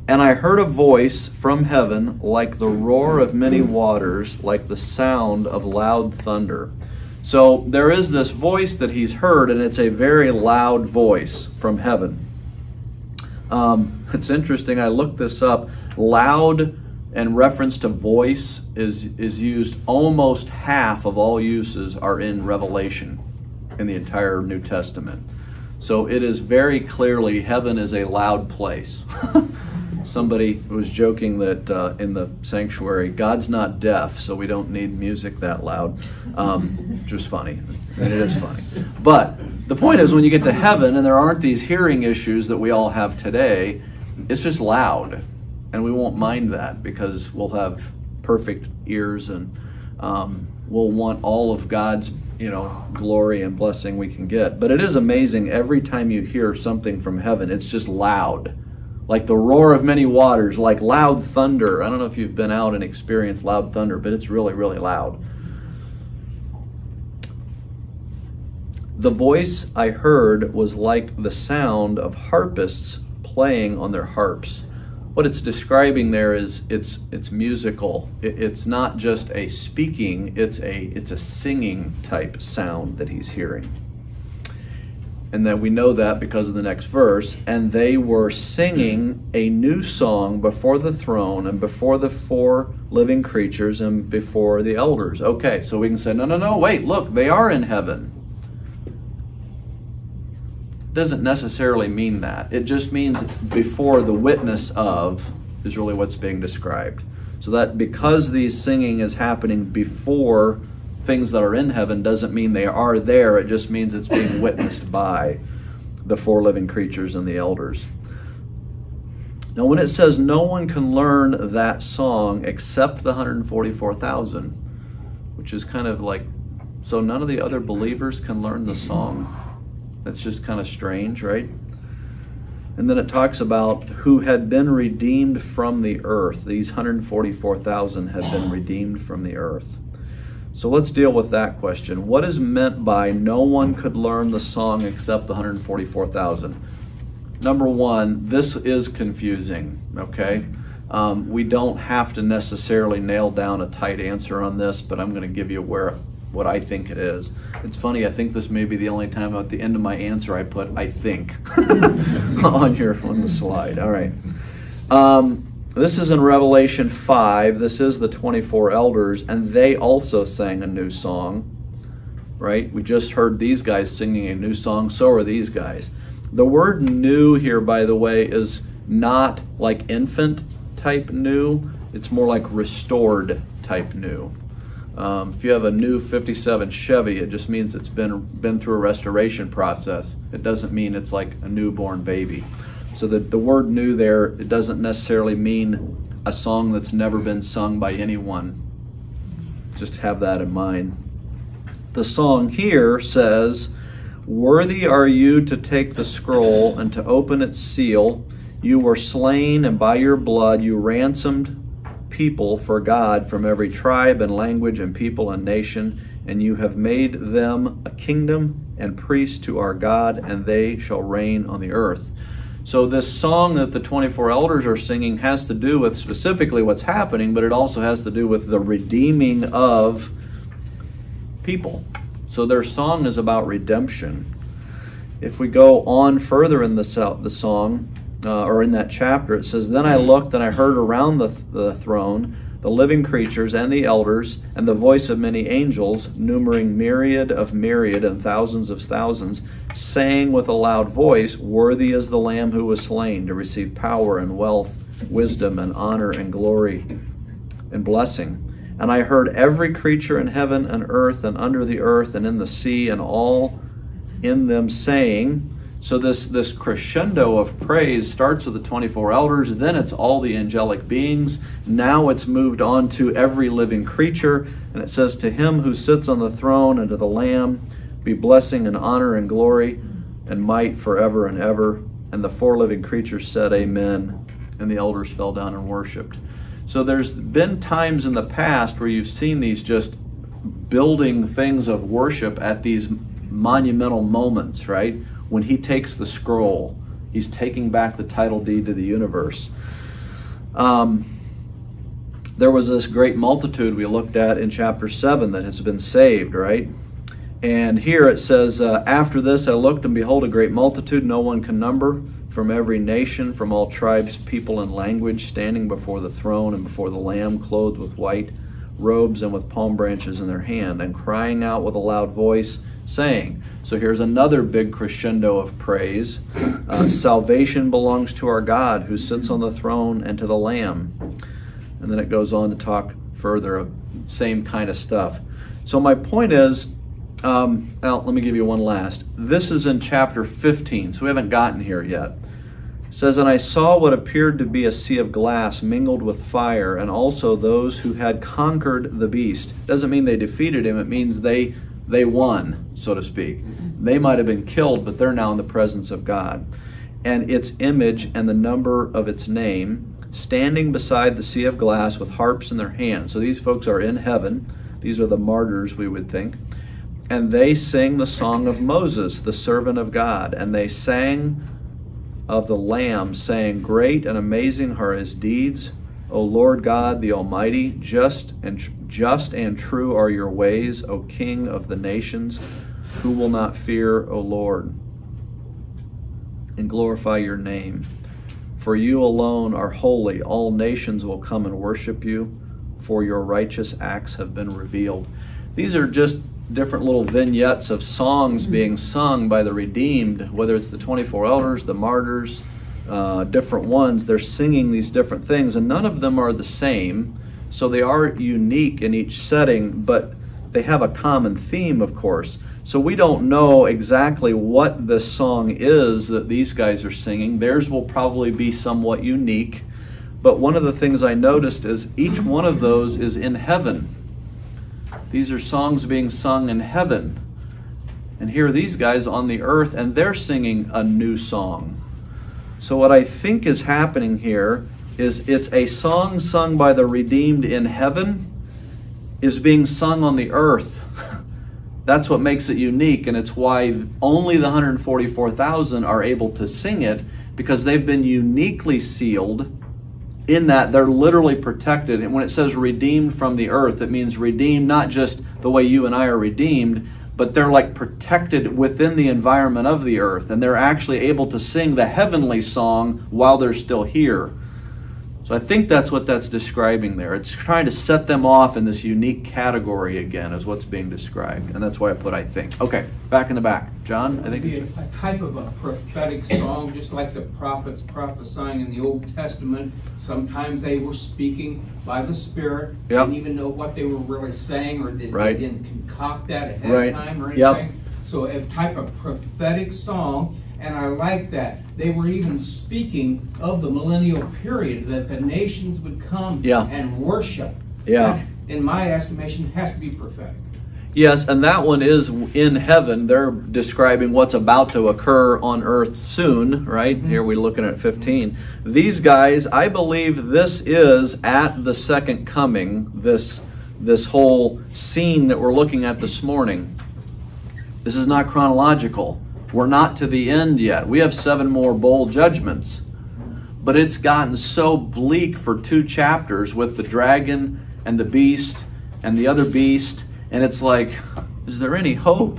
[SPEAKER 1] And I heard a voice from heaven like the roar of many waters, like the sound of loud thunder. So there is this voice that he's heard, and it's a very loud voice from heaven. It's interesting, I looked this up. Loud and reference to voice is used, almost half of all uses are in Revelation in the entire New Testament. So it is very clearly, heaven is a loud place. Somebody was joking that in the sanctuary, God's not deaf, so we don't need music that loud. Which is funny. And it is funny. But the point is, when you get to heaven and there aren't these hearing issues that we all have today, it's just loud. And we won't mind that because we'll have perfect ears, and we'll want all of God's, you know, glory and blessing we can get. But it is amazing, every time you hear something from heaven, it's just loud. Like the roar of many waters, like loud thunder. I don't know if you've been out and experienced loud thunder, but it's really, really loud. The voice I heard was like the sound of harpists playing on their harps. What it's describing there is it's musical. It's not just a speaking, it's a singing type sound that he's hearing. And then we know that because of the next verse. And they were singing a new song before the throne and before the 4 living creatures and before the elders. Okay, so we can say, no, wait, look, they are in heaven. Doesn't necessarily mean that. It just means before the witness of is really what's being described. So that because these singing is happening before things that are in heaven doesn't mean they are there. It just means it's being witnessed by the 4 living creatures and the elders. Now when it says no one can learn that song except the 144,000, which is kind of like So none of the other believers can learn the song. That's just kind of strange, right? And then it talks about who had been redeemed from the earth. These 144,000 had been redeemed from the earth. So let's deal with that question. What is meant by no one could learn the song except the 144,000? Number one, this is confusing, okay? We don't have to necessarily nail down a tight answer on this, but I'm going to give you what I think it is. It's funny, I think this may be the only time at the end of my answer I put "I think" on the slide. All right. This is in Revelation 5. This is the 24 elders, and they also sang a new song, right? We just heard these guys singing a new song, so are these guys. The word new here, by the way, is not like infant type new. It's more like restored type new. If you have a new 57 Chevy, it just means it's been through a restoration process. It doesn't mean it's like a newborn baby. So the word new there, it doesn't necessarily mean a song that's never been sung by anyone. Just have that in mind. The song here says, "Worthy are you to take the scroll and to open its seal. You were slain, and by your blood you ransomed people for God from every tribe and language and people and nation, and you have made them a kingdom and priests to our God, and they shall reign on the earth." So this song that the 24 elders are singing has to do with specifically what's happening, but it also has to do with the redeeming of people. So their song is about redemption. If we go on further in the song, or in that chapter, it says, "Then I looked and I heard around the throne the living creatures and the elders and the voice of many angels, numbering myriad of myriad and thousands of thousands, saying with a loud voice, Worthy is the Lamb who was slain to receive power and wealth, wisdom and honor and glory and blessing. And I heard every creature in heaven and earth and under the earth and in the sea and all in them saying," so this crescendo of praise starts with the 24 elders, then it's all the angelic beings. Now it's moved on to every living creature, and it says, "To him who sits on the throne and to the Lamb be blessing and honor and glory and might forever and ever." And the four living creatures said, "Amen." And the elders fell down and worshiped. So there's been times in the past where you've seen these just building things of worship at these monumental moments, right? When he takes the scroll, he's taking back the title deed to the universe. There was this great multitude we looked at in chapter 7 that has been saved, right? And here it says, "After this I looked, and behold, a great multitude no one can number, from every nation, from all tribes, people, and language, standing before the throne and before the Lamb, clothed with white robes and with palm branches in their hand, and crying out with a loud voice, saying," so here's another big crescendo of praise, "Salvation belongs to our God who sits on the throne and to the Lamb." And then it goes on to talk further of same kind of stuff. So my point is, let me give you one last. This is in chapter 15, so we haven't gotten here yet. It says, "And I saw what appeared to be a sea of glass mingled with fire, and also those who had conquered the beast." Doesn't mean they defeated him, it means they won, so to speak. They might have been killed, but they're now in the presence of God. "And its image and the number of its name, standing beside the sea of glass with harps in their hands." So these folks are in heaven. These are the martyrs, we would think. "And they sing the song of Moses, the servant of God. And they sang of the Lamb, saying, Great and amazing are his deeds, O Lord God, the Almighty. Just and true are your ways, O King of the nations. Who will not fear, O Lord, and glorify your name? For you alone are holy. All nations will come and worship you, for your righteous acts have been revealed." These are just different little vignettes of songs being sung by the redeemed, whether it's the 24 elders, the martyrs, different ones. They're singing these different things, and none of them are the same. So they are unique in each setting, but they have a common theme, of course. So we don't know exactly what the song is that these guys are singing. Theirs will probably be somewhat unique. But one of the things I noticed is each one of those is in heaven. These are songs being sung in heaven. And here are these guys on the earth, and they're singing a new song. So what I think is happening here is it's a song sung by the redeemed in heaven is being sung on the earth. That's what makes it unique, and it's why only the 144,000 are able to sing it, because they've been uniquely sealed in that they're literally protected. And when it says redeemed from the earth, it means redeemed not just the way you and I are redeemed, but they're like protected within the environment of the earth, and they're actually able to sing the heavenly song while they're still here. So I think that's what that's describing there. It's trying to set them off in this unique category again, is what's being described. And that's why I put I think. Okay, back in the back. John, I think
[SPEAKER 11] it's a type of a prophetic song, just like the prophets prophesying in the Old Testament. Sometimes they were speaking by the Spirit. They didn't even know what they were really saying, or they didn't concoct that ahead of time or anything. So a type of prophetic song. And I like that. They were even speaking of the millennial period, that the nations would come and worship. That, in my estimation, has to be prophetic.
[SPEAKER 1] Yes, and that one is in heaven. They're describing what's about to occur on earth soon, right? Here we're looking at 15. These guys, I believe this is at the second coming, this whole scene that we're looking at this morning. This is not chronological. We're not to the end yet. We have 7 more bowl judgments. But it's gotten so bleak for 2 chapters with the dragon and the beast and the other beast. And it's like, is there any hope?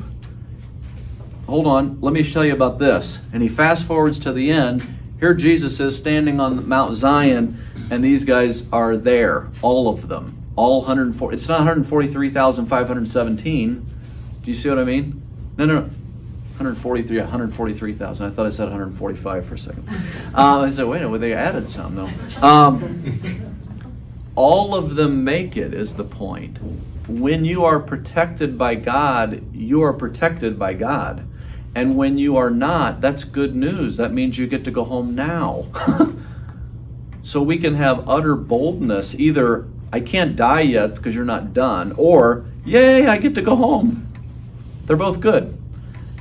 [SPEAKER 1] Hold on, let me tell you about this. And he fast forwards to the end. Here Jesus is standing on Mount Zion, and these guys are there, all of them. All 140. It's not 143,517. Do you see what I mean? No. 143,000. I thought I said 145 for a second. I said, wait a minute, they added some, no. All of them make it, is the point. When you are protected by God, you are protected by God. And when you are not, that's good news. That means you get to go home now. So we can have utter boldness. Either, I can't die yet because you're not done, or, yay, I get to go home. They're both good.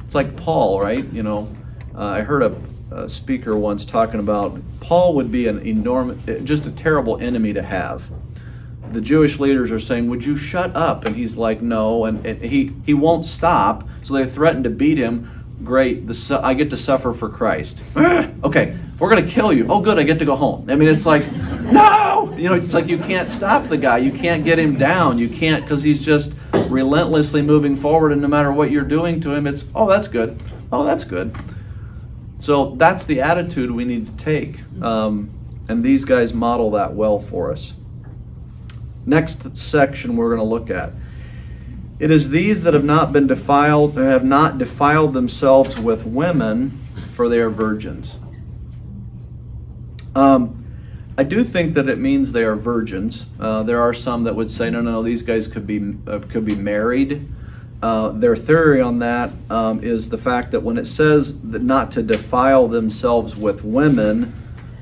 [SPEAKER 1] It's like Paul, right? You know, I heard a speaker once talking about Paul would be an enormous, just a terrible enemy to have. The Jewish leaders are saying, would you shut up? And he's like, no, and he won't stop. So they threatened to beat him. Great, I get to suffer for Christ. Okay, we're going to kill you. Oh, good, I get to go home. I mean, it's like, no! You know, it's like you can't stop the guy. You can't get him down. You can't, because he's just relentlessly moving forward, and no matter what you're doing to him, it's, oh, that's good. Oh, that's good. So that's the attitude we need to take. And these guys model that well for us. Next section we're going to look at. It is these that have not been defiled, have not defiled themselves with women, for they are virgins. I do think that it means they are virgins. There are some that would say, no, these guys could be married. Their theory on that is the fact that when it says that not to defile themselves with women,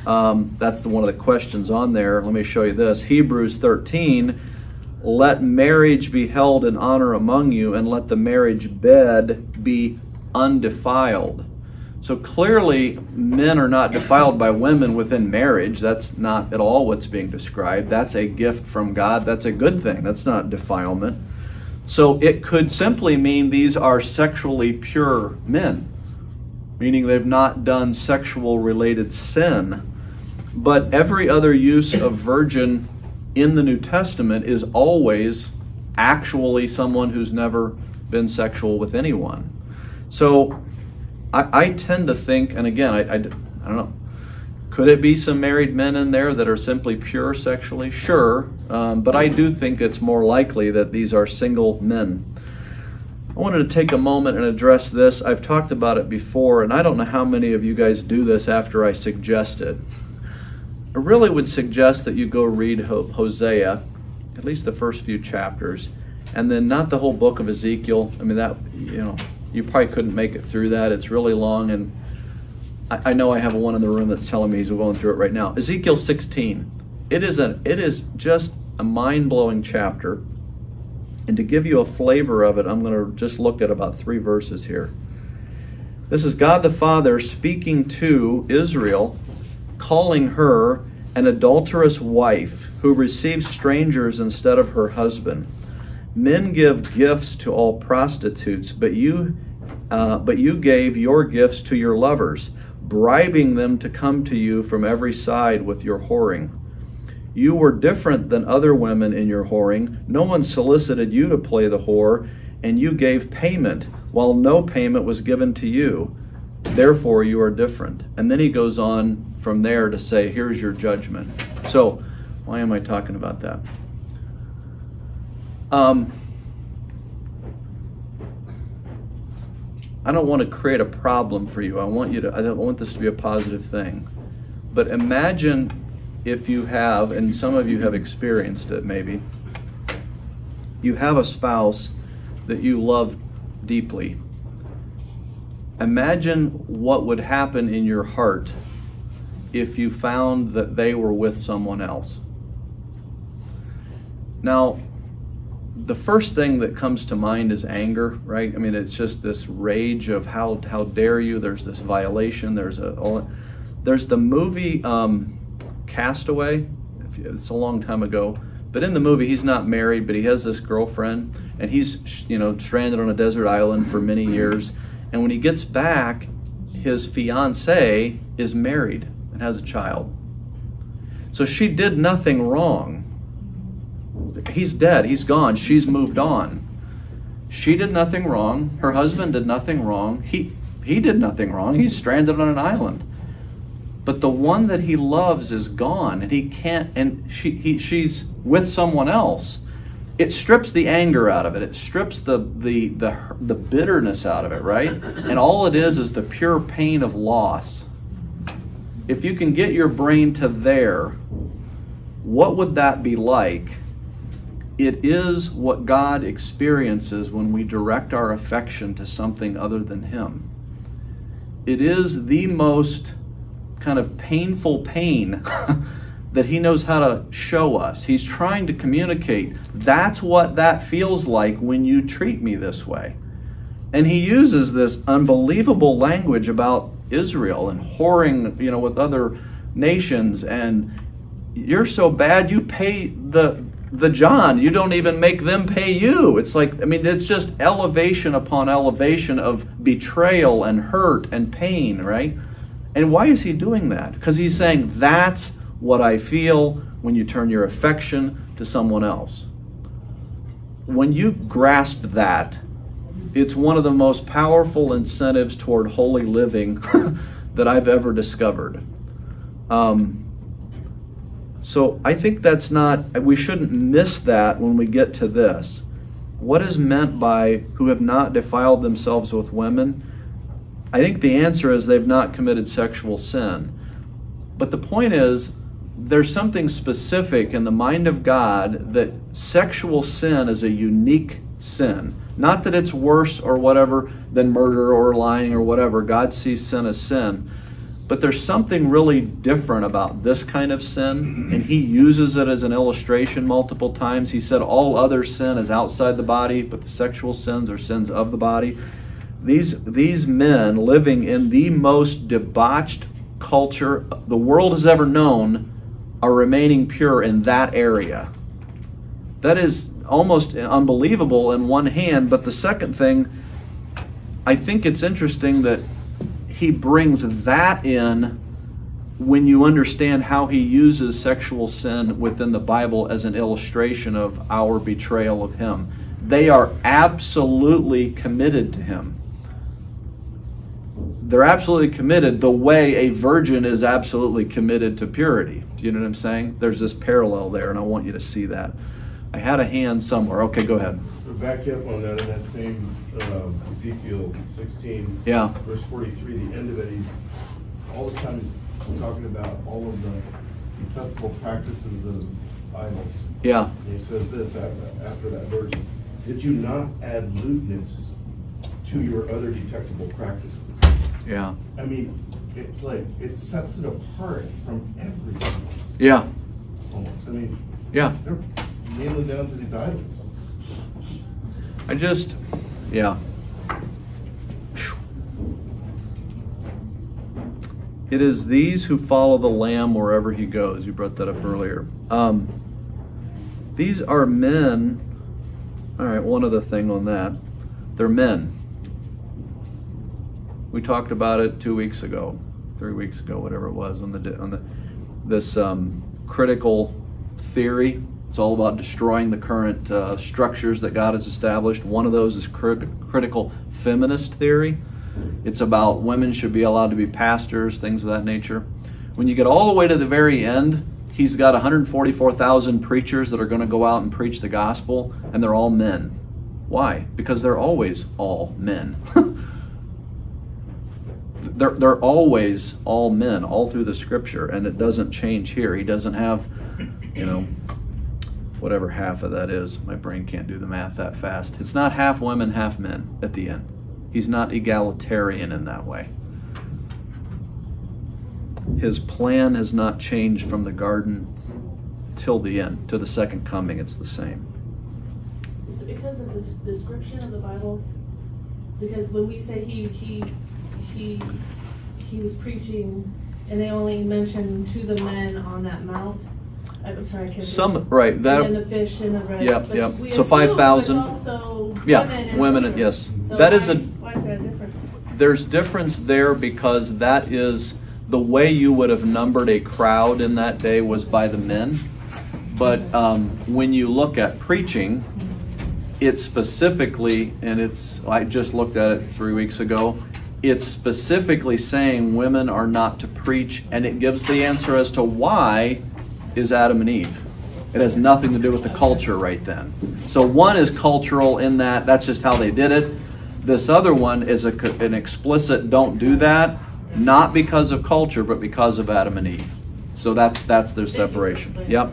[SPEAKER 1] that's one of the questions on there. Let me show you this. Hebrews 13, let marriage be held in honor among you, and let the marriage bed be undefiled. So clearly, men are not defiled by women within marriage. That's not at all what's being described. That's a gift from God. That's a good thing. That's not defilement. So it could simply mean these are sexually pure men, meaning they've not done sexual related sin. But every other use of virgin in the New Testament is always actually someone who's never been sexual with anyone. So I tend to think, and again, I don't know, could it be some married men in there that are simply pure sexually? Sure, but I do think it's more likely that these are single men. I wanted to take a moment and address this. I've talked about it before, and I don't know how many of you guys do this after I suggest it. I really would suggest that you go read Hosea, at least the first few chapters, and then not the whole book of Ezekiel. I mean, that, you know, you probably couldn't make it through that. It's really long, and I know I have one in the room that's telling me he's going through it right now. Ezekiel 16. It is just a mind-blowing chapter. And to give you a flavor of it, I'm going to just look at about 3 verses here. This is God the Father speaking to Israel, calling her an adulterous wife who receives strangers instead of her husband. Men give gifts to all prostitutes, but you gave your gifts to your lovers, bribing them to come to you from every side with your whoring. You were different than other women in your whoring. No one solicited you to play the whore, and you gave payment, while no payment was given to you. Therefore, you are different. And then he goes on from there to say, here's your judgment. So, why am I talking about that? I don't want to create a problem for you. I want this to be a positive thing. But imagine if you have, and some of you have experienced it maybe, you have a spouse that you love deeply. Imagine what would happen in your heart if you found that they were with someone else. Now, the first thing that comes to mind is anger, right? I mean, it's just this rage of how dare you? There's this violation. There's the movie Castaway. It's a long time ago, but in the movie he's not married, but he has this girlfriend, and he's stranded on a desert island for many years. And when he gets back, his fiancée is married and has a child. So she did nothing wrong. He's dead, he's gone, she's moved on. She did nothing wrong, her husband did nothing wrong, he did nothing wrong, he's stranded on an island. But the one that he loves is gone, and he can't, and she's with someone else. It strips the anger out of it. It strips the bitterness out of it, right? And all it is the pure pain of loss. If you can get your brain to there, what would that be like? It is what God experiences when we direct our affection to something other than Him. It is the most kind of painful pain that He knows how to show us. He's trying to communicate. That's what that feels like when you treat me this way. And He uses this unbelievable language about Israel and whoring, with other nations. And you're so bad, you pay the John. You don't even make them pay you. It's like, it's just elevation upon elevation of betrayal and hurt and pain, right? And why is He doing that? Because He's saying, that's what I feel when you turn your affection to someone else. When you grasp that, it's one of the most powerful incentives toward holy living that I've ever discovered. So I think we shouldn't miss that when we get to this. What is meant by who have not defiled themselves with women? I think the answer is they've not committed sexual sin. But the point is, there's something specific in the mind of God that sexual sin is a unique sin. Not that it's worse or whatever than murder or lying or whatever. God sees sin as sin. But there's something really different about this kind of sin, and He uses it as an illustration multiple times. He said all other sin is outside the body, but the sexual sins are sins of the body. These men living in the most debauched culture the world has ever known are remaining pure in that area. That is almost unbelievable in one hand, but the second thing, I think it's interesting that He brings that in when you understand how He uses sexual sin within the Bible as an illustration of our betrayal of Him. They are absolutely committed to Him. They're absolutely committed the way a virgin is absolutely committed to purity. Do you know what I'm saying? There's this parallel there, and I want you to see that. I had a hand somewhere. Okay, go ahead.
[SPEAKER 4] To back up on that, in that same Ezekiel 16, verse 43, the end of it, he's all this time he's talking about all of the detestable practices of idols.
[SPEAKER 1] Yeah.
[SPEAKER 4] And he says this after that verse: did you not add lewdness to your other detectable practices?
[SPEAKER 1] Yeah.
[SPEAKER 4] It's like it sets it apart from everything else.
[SPEAKER 1] Yeah.
[SPEAKER 4] Almost.
[SPEAKER 1] Yeah.
[SPEAKER 4] They're nailing down to these idols.
[SPEAKER 1] Yeah. It is these who follow the Lamb wherever he goes. You brought that up earlier. These are men. All right, one other thing on that. They're men. We talked about it 2 weeks ago, 3 weeks ago, whatever it was, on this critical theory. It's all about destroying the current structures that God has established. One of those is critical feminist theory. It's about women should be allowed to be pastors, things of that nature. When you get all the way to the very end, he's got 144,000 preachers that are going to go out and preach the gospel, and they're all men. Why? Because they're always all men. They're always all men, all through the scripture, and it doesn't change here. He doesn't have, whatever half of that is. My brain can't do the math that fast. It's not half women, half men at the end. He's not egalitarian in that way. His plan has not changed from the garden till the end, to the second coming. It's the same.
[SPEAKER 5] Is it because of this description of the Bible? Because when we say he was preaching, and they only mentioned to the men on that mount. I'm sorry, I can't
[SPEAKER 1] right. That,
[SPEAKER 5] and the fish and the bread.
[SPEAKER 1] Yep. So 5,000. Yeah, women. Yes.
[SPEAKER 5] So
[SPEAKER 1] that is
[SPEAKER 5] why is there a difference?
[SPEAKER 1] There's difference there because that is the way you would have numbered a crowd in that day was by the men. But when you look at preaching, it's specifically, and I just looked at it 3 weeks ago. It's specifically saying women are not to preach, and it gives the answer as to why is Adam and Eve. It has nothing to do with the culture right then. So one is cultural in that that's just how they did it. This other one is an explicit don't do that, not because of culture, but because of Adam and Eve. So that's their separation. Yep.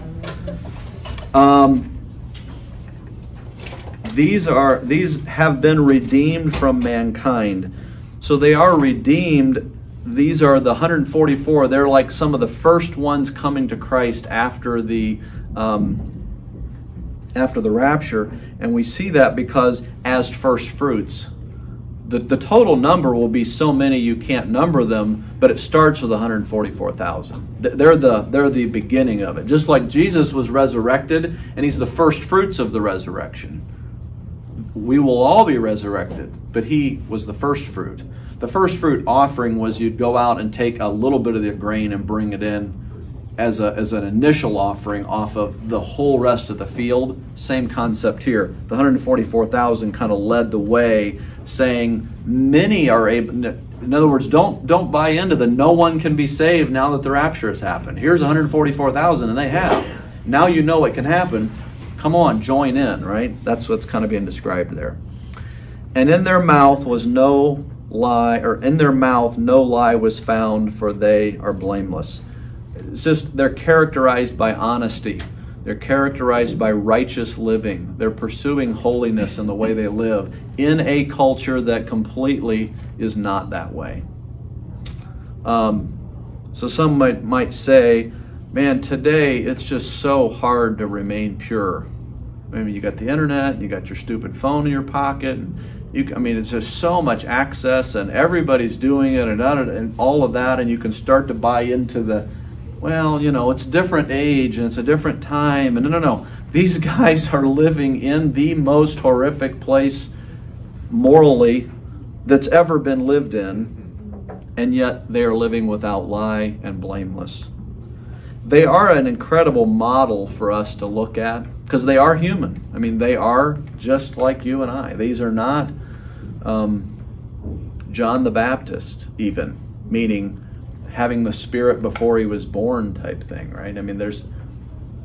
[SPEAKER 1] These have been redeemed from mankind. So they are redeemed. These are the 144. They're like some of the first ones coming to Christ after the rapture, and we see that because as first fruits, the total number will be so many you can't number them, but it starts with 144,000. They're the beginning of it. Just like Jesus was resurrected, and he's the first fruits of the resurrection. We will all be resurrected, but he was the first fruit. The first fruit offering was you'd go out and take a little bit of the grain and bring it in as an initial offering off of the whole rest of the field. Same concept here. The 144,000 kind of led the way, saying many are able. In other words, don't buy into the no one can be saved now that the rapture has happened. Here's 144,000, and they have. Now you know it can happen. Come on, join in, right? That's what's kind of being described there. And in their mouth was no lie, or in their mouth no lie was found, for they are blameless. It's just they're characterized by honesty. They're characterized by righteous living. They're pursuing holiness in the way they live in a culture that completely is not that way. So some might say, man, today it's just so hard to remain pure. I mean, you got the internet, you got your stupid phone in your pocket, and it's just so much access, and everybody's doing it, and all of that, and you can start to buy into the, well, it's a different age, and it's a different time, and no. These guys are living in the most horrific place morally that's ever been lived in, and yet they are living without lie and blameless. They are an incredible model for us to look at, because they are human. I mean, they are just like you and I. These are not John the Baptist, even, meaning having the Spirit before he was born type thing, right? I mean,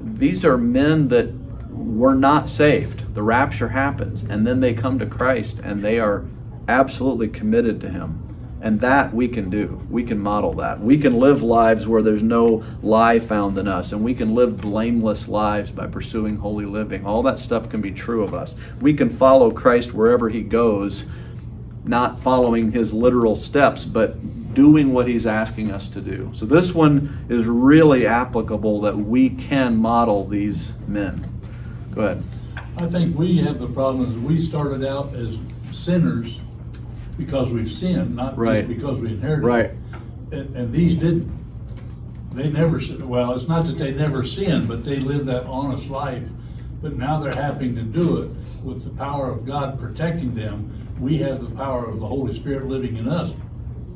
[SPEAKER 1] these are men that were not saved. The rapture happens, and then they come to Christ, and they are absolutely committed to him. And that we can do. We can model that. We can live lives where there's no lie found in us, and we can live blameless lives by pursuing holy living. All that stuff can be true of us. We can follow Christ wherever he goes, not following his literal steps, but doing what he's asking us to do. So this one is really applicable, that we can model these men. Go ahead.
[SPEAKER 10] I think we have the problem is we started out as sinners because we've sinned, not
[SPEAKER 1] right.
[SPEAKER 10] just because we inherited
[SPEAKER 1] right.
[SPEAKER 10] it. And these didn't. They never, well, it's not that they never sinned, but they lived that honest life. But now they're having to do it with the power of God protecting them. We have the power of the Holy Spirit living in us.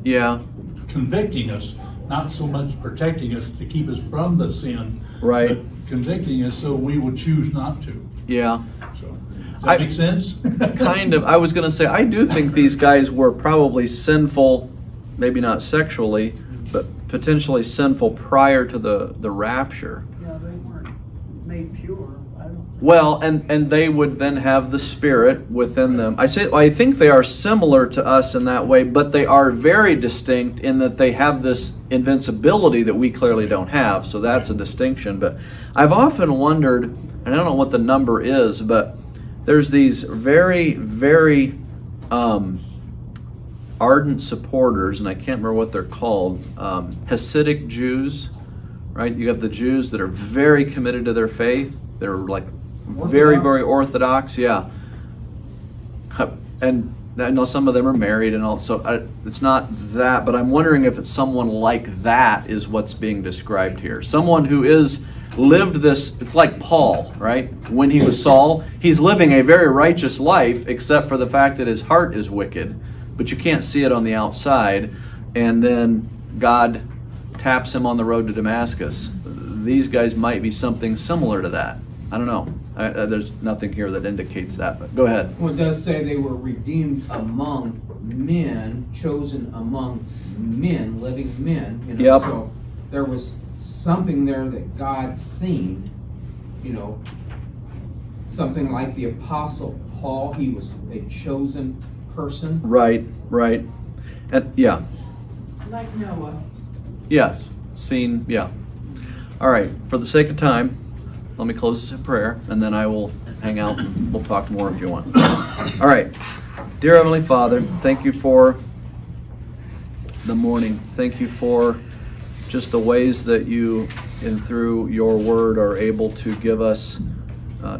[SPEAKER 1] Yeah.
[SPEAKER 10] Convicting us, not so much protecting us to keep us from the sin,
[SPEAKER 1] right.
[SPEAKER 10] but convicting us so we would choose not to.
[SPEAKER 1] Yeah.
[SPEAKER 10] So, does that make sense?
[SPEAKER 1] Kind of. I was going to say, I do think these guys were probably sinful, maybe not sexually, but potentially sinful prior to the rapture.
[SPEAKER 6] Yeah, they weren't made pure.
[SPEAKER 1] Well, and they would then have the Spirit within them. I think they are similar to us in that way, but they are very distinct in that they have this invincibility that we clearly don't have. So that's a distinction. But I've often wondered, and I don't know what the number is, but there's these very, very ardent supporters, and I can't remember what they're called, Hasidic Jews, right? You have the Jews that are very committed to their faith. They're like very, very orthodox, yeah. And I know some of them are married and all, so it's not that, but I'm wondering if it's someone like that is what's being described here. Someone who is lived this, it's like Paul, right? When he was Saul, he's living a very righteous life, except for the fact that his heart is wicked, but you can't see it on the outside. And then God taps him on the road to Damascus. These guys might be something similar to that. I don't know. There's nothing here that indicates that, but go ahead.
[SPEAKER 11] Well, it does say they were redeemed among men, chosen among men, living men. You know,
[SPEAKER 1] yep.
[SPEAKER 11] So there was something there that God seen, you know, something like the Apostle Paul. He was a chosen person.
[SPEAKER 1] Right, right. And yeah.
[SPEAKER 3] Like Noah.
[SPEAKER 1] Yes, seen, yeah. All right, for the sake of time, let me close this in prayer, and then I will hang out and we'll talk more if you want. All right. Dear Heavenly Father, thank you for the morning. Thank you for just the ways that you, and through your word, are able to give us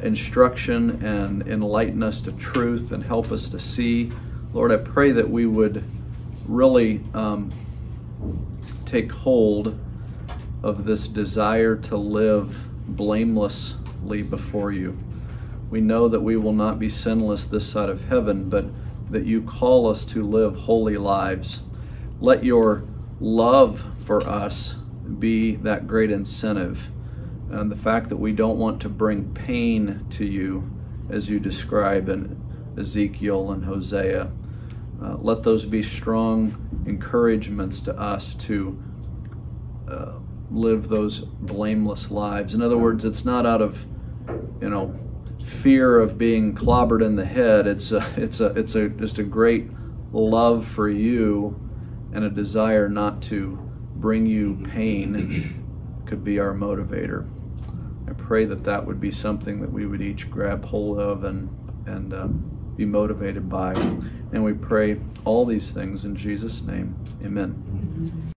[SPEAKER 1] instruction and enlighten us to truth and help us to see. Lord, I pray that we would really take hold of this desire to live blamelessly before you. We know that we will not be sinless this side of heaven, but that you call us to live holy lives. Let your love for us be that great incentive, and the fact that we don't want to bring pain to you as you describe in Ezekiel and Hosea. Let those be strong encouragements to us to live those blameless lives. In other words, it's not out of, fear of being clobbered in the head. It's just a great love for you and a desire not to bring you pain could be our motivator. I pray that that would be something that we would each grab hold of and be motivated by. And we pray all these things in Jesus' name. Amen.